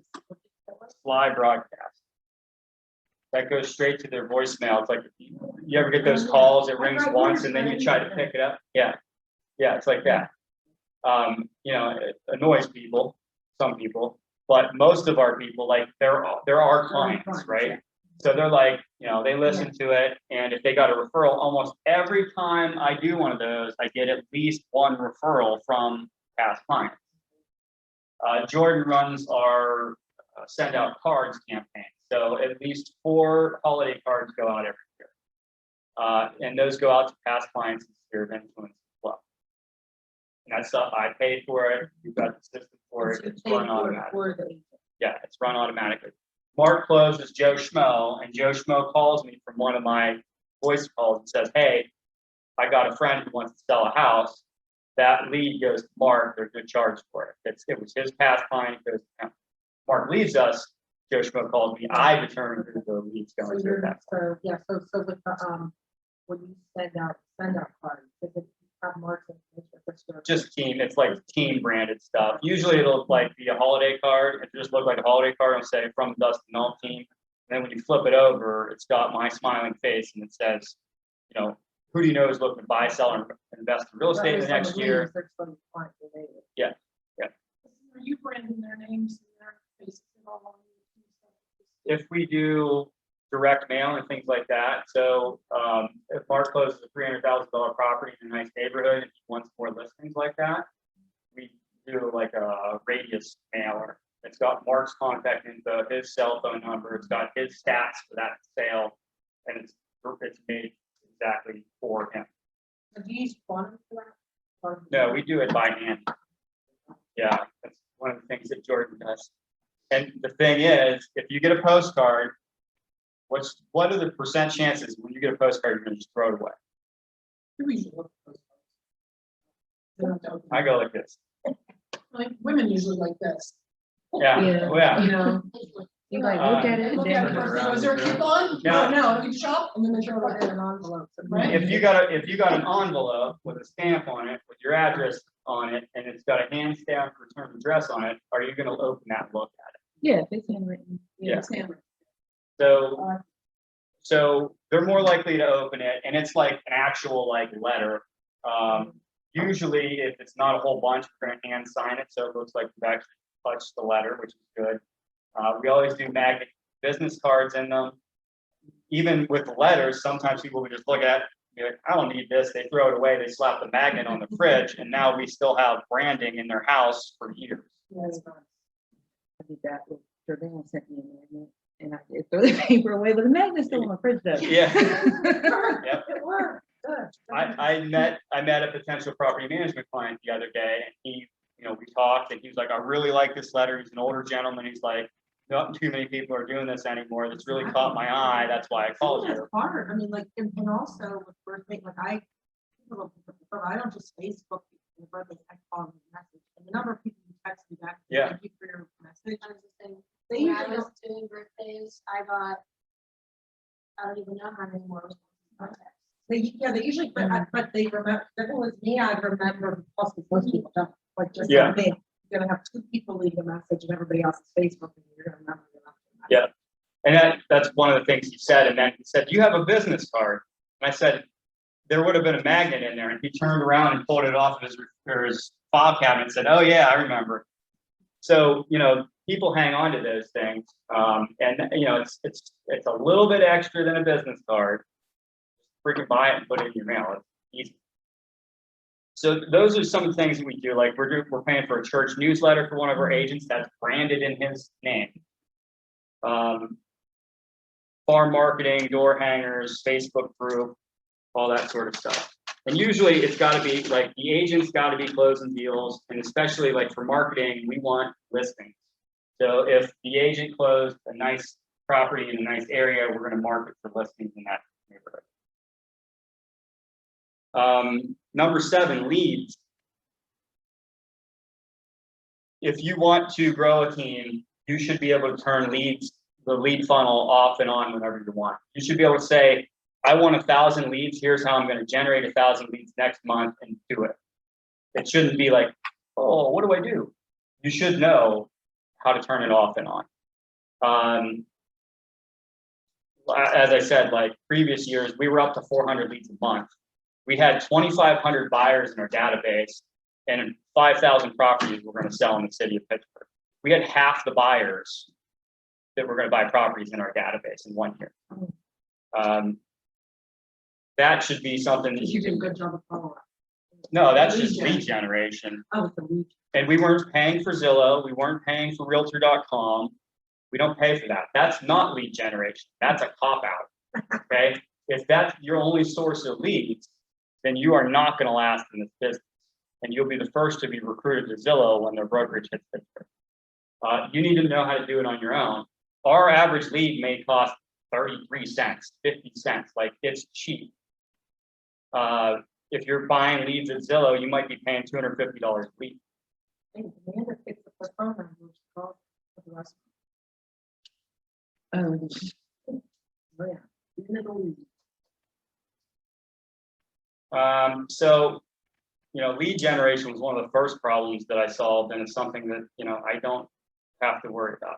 Slide broadcast. That goes straight to their voicemail. It's like, you ever get those calls, it rings once and then you try to pick it up. Yeah, it's like that. It annoys people, some people, but most of our people, like they're our clients, right? So they're like, they listen to it, and if they got a referral, almost every time I do one of those, I get at least one referral from past clients. Jordan runs our send out cards campaign. So at least 4 holiday cards go out every year. And those go out to past clients in sphere of influence as well. And that's stuff I pay for it. You've got the system for it. It's run automatically. Yeah, it's run automatically. Mark closes Joe Schmo, and Joe Schmo calls me from one of my voice calls and says, hey, I got a friend who wants to sell a house. That lead goes to Mark, there's no charge for it. It was his past client, it goes to him. Mark leaves us, Joe Schmo calls me, I determine who the lead's going to at that point. So with the, when you send out cards, does it have Mark's information? Just team, it's like team branded stuff. Usually it'll like be a holiday card. It just look like a holiday card, it'll say from Dustin Nulf team. And then when you flip it over, it's got my smiling face and it says, you know, who do you know is looking to buy, sell, and invest in real estate in the next year? Yeah. Are you branding their names and their faces and all on If we do direct mail and things like that, so if Mark closes a $300,000 property in a nice neighborhood and he wants more listings like that, we do like a radius mailer. It's got Mark's contact info, his cell phone number, it's got his stats for that sale, and it's made exactly for him. Do you use quantity for that? No, we do it by hand. Yeah, that's one of the things that Jordan does. And the thing is, if you get a postcard, what are the percent chances when you get a postcard, you're gonna just throw it away? You usually look at those. I go like this. Like women usually like this. Yeah, Yeah. oh, yeah. You know, you like look at it and Look at it then. first. Was there a coupon? Yeah. No, you shop and then they throw Put it it in in. an envelope. Right. If you got an envelope with a stamp on it, with your address on it, and it's got a hand stamped return address on it, are you gonna open that and look at it? Yeah, if it's handwritten. Yeah. It's handwritten. So they're more likely to open it, and it's like an actual like letter. Usually, if it's not a whole bunch, we're gonna hand sign it, so it looks like we've actually touched the letter, which is good. We always do magnet business cards in them. Even with the letters, sometimes people would just look at it, be like, I don't need this. They throw it away. They slap the magnet on the fridge, and now we still have branding in their house for years. I did that with Jordan sent me a magnet and I did throw the paper away, but the magnet's still on the fridge though. Yeah. Yep. It worked. Good. I met a potential property management client the other day, and he, we talked, and he was like, I really like this letter. He's an older gentleman. He's like, not too many people are doing this anymore. That's really caught my eye. That's why I called That's you. hard. I mean, like, and also with birthday, like I don't just Facebook the birthdays, I call them a message. And the number of people who text me back, Yeah. thank you for your message. I was just saying, They when I usually was doing birthdays, I don't even know how many more contacts. They usually, but they remember, if it was me, I'd remember, plus most people don't, like just Yeah. like me. You're gonna have two people leave a message and everybody else is Facebook and you're gonna remember. them. Yeah. And that's one of the things he said. And then he said, you have a business card. And I said, there would have been a magnet in there. And he turned around and pulled it off of his file cabinet and said, oh yeah, I remember. So, people hang on to those things. It's a little bit extra than a business card. Freaking buy it and put it in your mail. It's easy. So those are some of the things that we do. Like we're paying for a church newsletter for one of our agents that's branded in his name. Farm marketing, door hangers, Facebook group, all that sort of stuff. And usually it's got to be like the agent's got to be closing deals, and especially like for marketing, we want listings. So if the agent closed a nice property in a nice area, we're going to market for listings in that neighborhood. Number 7, leads. If you want to grow a team, you should be able to turn the lead funnel off and on whenever you want. You should be able to say, I want 1,000 leads. Here's how I'm going to generate 1,000 leads next month and do it. It shouldn't be like, oh, what do I do? You should know how to turn it off and on. As I said, like previous years, we were up to 400 leads a month. We had 2,500 buyers in our database and 5,000 properties we're going to sell in the city of Pittsburgh. We had half the buyers that were going to buy properties in our database in 1 year. That should be something that You did a good job of follow-up. No, that's just lead generation. Oh, with the lead. And we weren't paying for Zillow. We weren't paying for Realtor.com. We don't pay for that. That's not lead generation. That's a cop-out. Okay. If that's your only source of leads, then you are not going to last in this business. And you'll be the first to be recruited to Zillow when their brokerage hits Pittsburgh. You need to know how to do it on your own. our average lead may cost 33 cents, 50 cents, like it's cheap. If you're buying leads at Zillow, you might be paying $250 a week. Hey, Amanda picks up the phone number, she calls for the rest. Oh, yeah. Little. So, lead generation was one of the first problems that I solved, and it's something that, I don't have to worry about.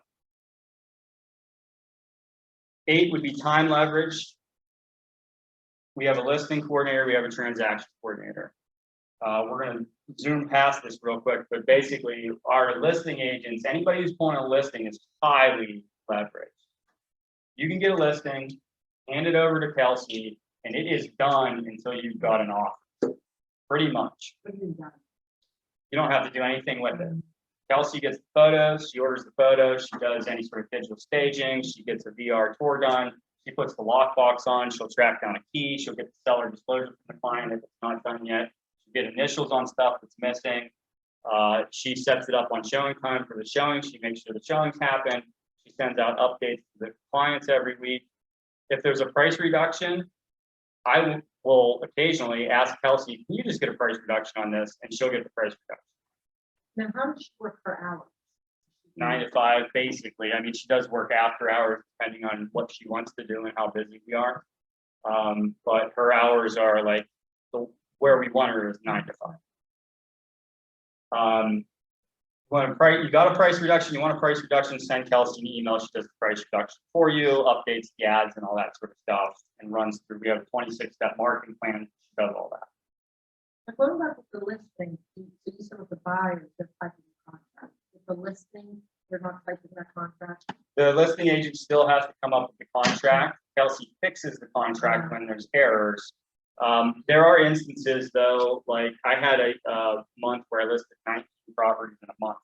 8 would be time leverage. We have a listing coordinator, we have a transaction coordinator. We're going to zoom past this real quick, but basically our listing agents, anybody who's pulling a listing is highly leveraged. You can get a listing, hand it over to Kelsey, and it is done until you've got an offer, pretty much. You don't have to do anything with it. Kelsey gets the photos, she orders the photos, she does any sort of digital staging, she gets a VR tour done, she puts the lockbox on, she'll track down a key, she'll get the seller disclosure from the client if it's not done yet, she'll get initials on stuff that's missing, she sets it up on showing time for the showing, she makes sure the showings happen, she sends out updates to the clients every week. If there's a price reduction, I will occasionally ask Kelsey, can you just get a price reduction on this? And she'll get the price reduction. Now, how much work per hour? 9 to 5, basically. I mean, she does work after hours, depending on what she wants to do and how busy we are. But her hours are like where we want her is 9 to 5. You got a price reduction, you want a price reduction, send Kelsey an email, she does the price reduction for you, updates the ads and all that sort of stuff, and runs through. We have a 26-step marketing plan, she does all that. But what about the listing? Do you some of the buyers, they're typing the contract? With the listing, they're not typing that contract? The listing agent still has to come up with the contract. Kelsey fixes the contract when there's errors. There are instances though, like I had a month where I listed 19 properties in a month.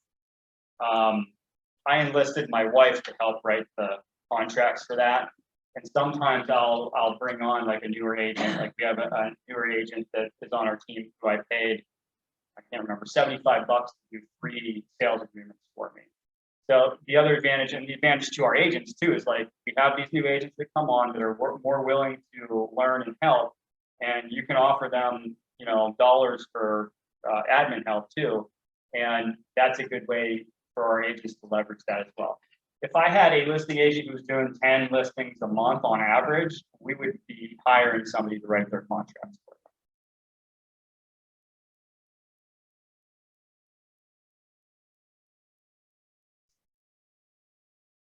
I enlisted my wife to help write the contracts for that. And sometimes I'll bring on like a newer agent. Like we have a newer agent that is on our team who I paid, I can't remember, $75 to do 3 sales agreements for me. So the other advantage, and the advantage to our agents too, is like we have these new agents that come on that are more willing to learn and help, and you can offer them, dollars for admin help too, and that's a good way for our agents to leverage that as well. If I had a listing agent who was doing 10 listings a month on average, we would be hiring somebody to write their contracts for them.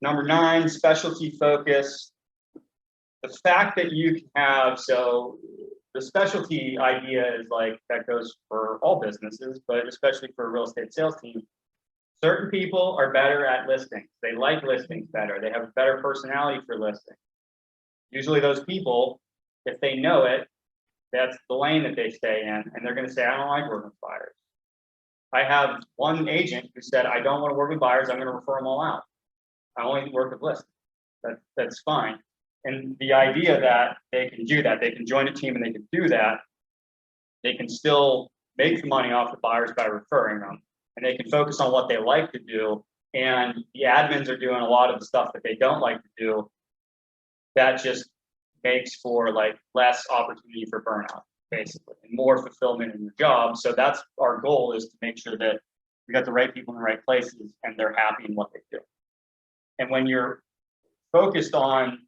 Number 9, specialty focus. The fact that you can have, so the specialty idea is like, that goes for all businesses, but especially for a real estate sales team. Certain people are better at listings. They like listings better. They have a better personality for listings. Usually those people, if they know it, that's the lane that they stay in, and they're going to say, I don't like working with buyers. I have one agent who said, I don't want to work with buyers. I'm going to refer them all out. I only work with listings. That's fine. And the idea that they can do that, they can join a team and they can do that, they can still make the money off the buyers by referring them, and they can focus on what they like to do. And the admins are doing a lot of the stuff that they don't like to do. That just makes for like less opportunity for burnout, basically, and more fulfillment in your job. So that's our goal, is to make sure that we got the right people in the right places and they're happy in what they do. And when you're focused on,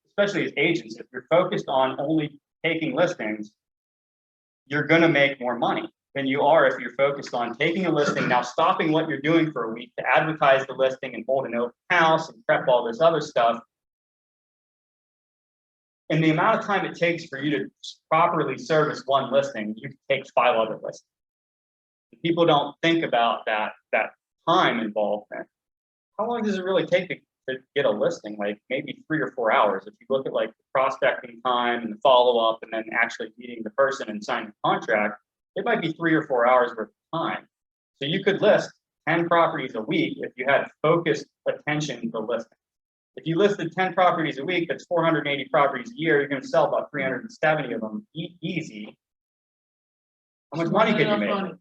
especially as agents, if you're focused on only taking listings, you're going to make more money than you are if you're focused on taking a listing, now stopping what you're doing for a week to advertise the listing and hold an open house and prep all this other stuff. And the amount of time it takes for you to properly service one listing, you can take 5 other listings. People don't think about that time involved in it. How long does it really take to get a listing? Like maybe 3 or 4 hours. If you look at like the prospecting time and the follow-up and then actually meeting the person and signing the contract, it might be 3 or 4 hours worth of time. So you could list 10 properties a week if you had focused attention to listing. If you listed 10 properties a week, that's 480 properties a year. You're going to sell about 370 of them easy. How much money could you make?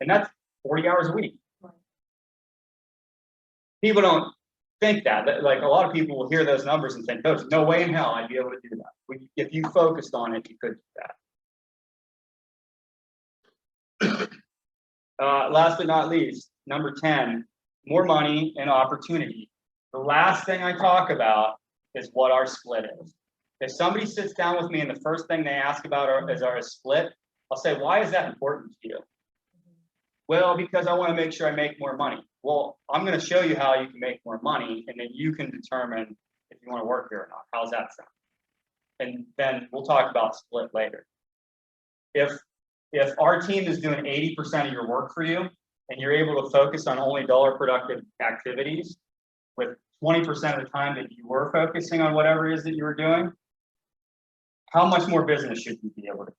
And that's 40 hours a week. People don't think that, like a lot of people will hear those numbers and think, there's no way in hell I'd be able to do that. If you focused on it, you could do that. Last but not least, number 10, more money and opportunity. The last thing I talk about is what our split is. If somebody sits down with me and the first thing they ask about is our split, I'll say, why is that important to you? Well, because I want to make sure I make more money. Well, I'm going to show you how you can make more money, and then you can determine if you want to work here or not. How's that sound? And then we'll talk about split later. If our team is doing 80% of your work for you, and you're able to focus on only dollar productive activities, with 20% of the time that you were focusing on whatever it is that you were doing, how much more business should you be able to do?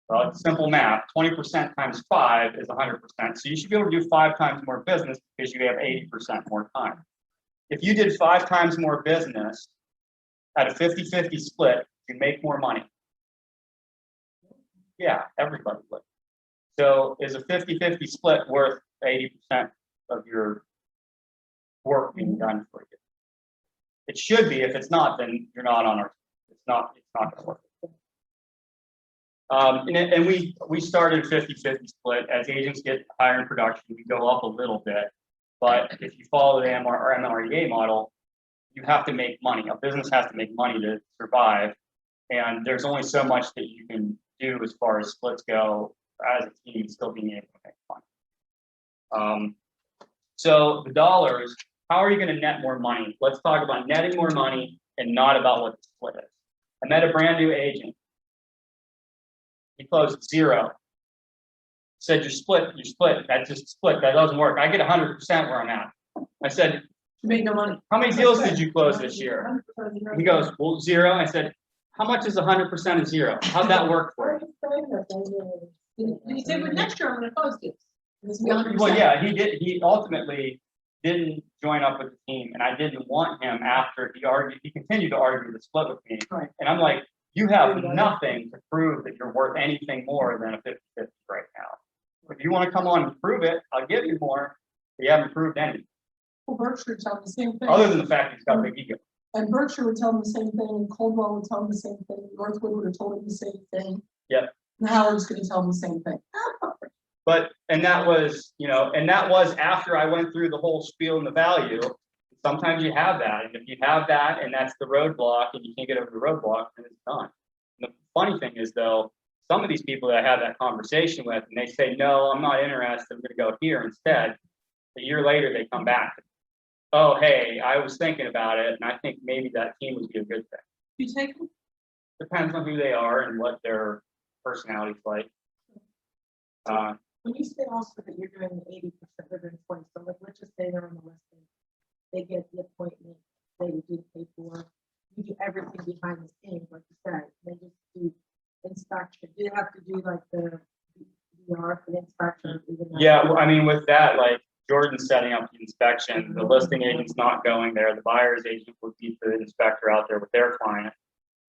Well, it's simple math. 20% times 5 is 100%. So you should be able to do 5 times more business because you have 80% more time. If you did 5 times more business at a 50-50 split, you make more money. Yeah, everybody would. So is a 50-50 split worth 80% of your work being done for you? It should be. If it's not, then you're not on our. It's not going to work. And we started 50-50 split. As agents get higher in production, we go up a little bit. But if you follow the MREA model, you have to make money. A business has to make money to survive. And there's only so much that you can do as far as splits go as a team, still being able to make money. So the dollars, how are you going to net more money? Let's talk about netting more money and not about what the split is. I met a brand new agent. He closed 0. Said, you're split. That's just split. That doesn't work. I get 100% where I'm at. I said, You make no money. how many deals did you close this year? He goes, well, 0. I said, how much is 100% of 0? How'd that work for you? You say, well, next year I'm gonna close this. Well, yeah, he did. He ultimately didn't join up with the team, and I didn't want him after he argued. He continued to argue the split with me, Right. and I'm like, you have nothing to prove that you're worth anything more than a 50-50 right now. If you want to come on and prove it, I'll give you more. But you haven't proved anything, Well, Berkshire would tell them the same thing. other than the fact he's got a big ego. And Berkshire would tell them the same thing, and Coldwell would tell them the same thing, Northwood would have told them the same thing. Yep. And Howard's gonna tell them the same thing. But, and that was, and that was after I went through the whole spiel and the value. Sometimes you have that, and if you have that, and that's the roadblock, and you can't get over the roadblock, then it's done. And the funny thing is, though, some of these people that I have that conversation with, and they say, no, I'm not interested, I'm gonna go here instead. A year later, they come back. Oh, hey, I was thinking about it, and I think maybe that team would be a good thing. You take them? Depends on who they are and what their personality's like. When you say also that you're doing 80%, they're doing 20, so like, let's just say they're on the listing, they get the appointment, they do the paperwork, you do everything behind the scenes, like you said, they just do inspection. Do you have to do like the VR for the inspection? Yeah, well, I mean, with that, like Jordan's setting up the inspection, the listing agent's not going there, the buyer's agent would be the inspector out there with their client.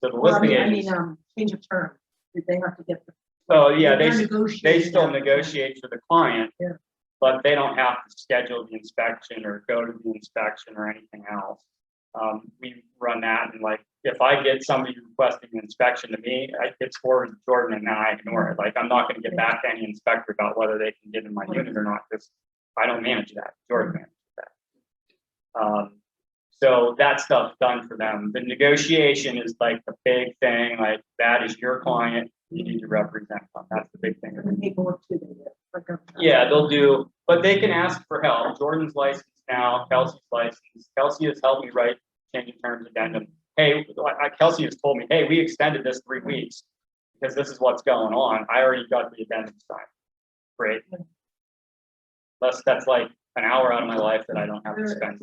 So the listing agent. Change of terms, did they have to get the? Oh, yeah, They're they negotiating still that. negotiate for the client, Yeah. but they don't have to schedule the inspection or go to the inspection or anything else. We run that, and like, if I get somebody requesting an inspection to me, it's forwarded to Jordan, and then I ignore it. Like, I'm not gonna get back to any inspector about whether they can get in my unit or not, because I don't manage that, Jordan manages that. So that stuff's done for them. The negotiation is like the big thing, like that is your client, you need to represent them. That's the big thing. And the paperwork too, they get, like, Yeah, they'll do, but they can ask for help. Jordan's licensed now, Kelsey's licensed. Kelsey has helped me write changing terms addendum. Hey, Kelsey has told me, hey, we extended this 3 weeks because this is what's going on. I already got the addendum signed. Great. That's like an hour out of my life that I don't have to spend.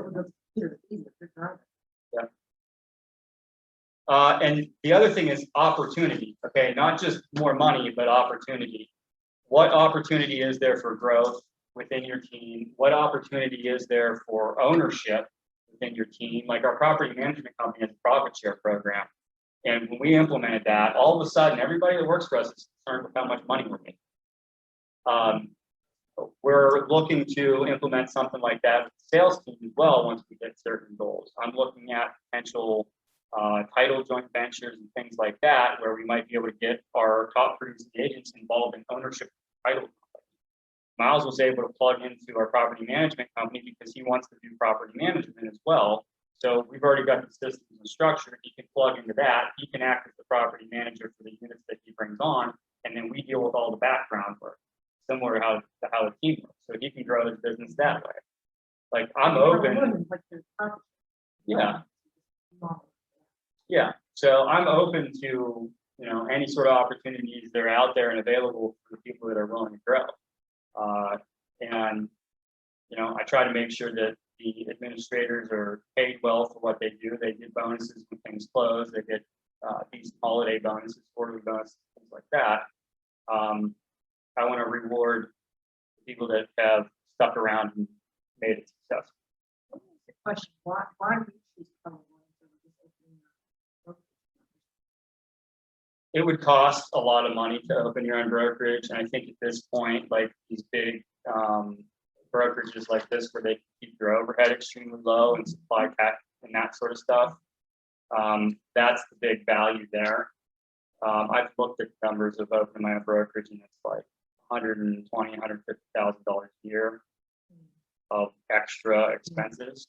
Yeah. And the other thing is opportunity. Okay, not just more money, but opportunity. What opportunity is there for growth within your team? What opportunity is there for ownership within your team? Like our property management company has a profit share program. And when we implemented that, all of a sudden, everybody that works for us is concerned with how much money we're making. We're looking to implement something like that with sales team as well once we hit certain goals. I'm looking at potential title joint ventures and things like that, where we might be able to get our top producing agents involved in ownership of the title company. Miles was able to plug into our property management company because he wants to do property management as well. So we've already got the systems and structure. He can plug into that. He can act as the property manager for the units that he brings on, and then we deal with all the background work, similar to how the team works. So he can grow his business that way. Like I'm open. Yeah. Yeah. So I'm open to, any sort of opportunities that are out there and available for the people that are willing to grow. And I try to make sure that the administrators are paid well for what they do. They get bonuses when things close. They get decent holiday bonuses, quarterly bonuses, things like that. I want to reward the people that have stuck around and made it successful. Question, why do you choose Coming Soon? It would cost a lot of money to open your own brokerage, and I think at this point, like these big brokerages like this, where they keep their overhead extremely low and supply cap and that sort of stuff, that's the big value there. I've looked at numbers of opening my own brokerage, and it's like $120,000, $150,000 a year of extra expenses.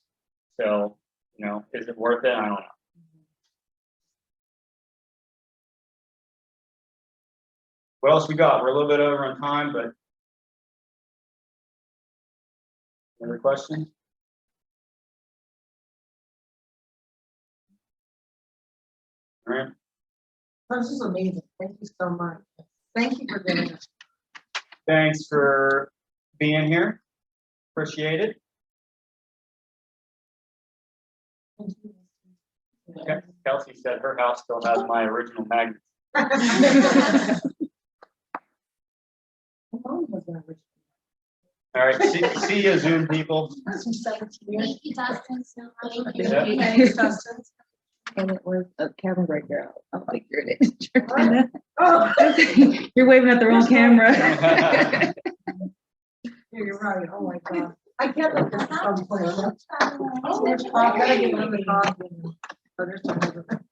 So, is it worth it? I don't know. What else we got? We're a little bit over on time, but other questions? All right. This is amazing. Thank you so much. Thank you for doing this. Thanks for being here. Appreciate it. Kelsey said her house still has my original magnets. All right, see you, Zoom people. Thank you, Dustin, so much. Yeah. Thanks, Dustin. And it was a camera breaker. I'll figure it Oh, You're waving at the wrong camera. you're right. Oh my God. I can't let this come. Oh, I'm gonna give them the coffee. Oh, there's some other-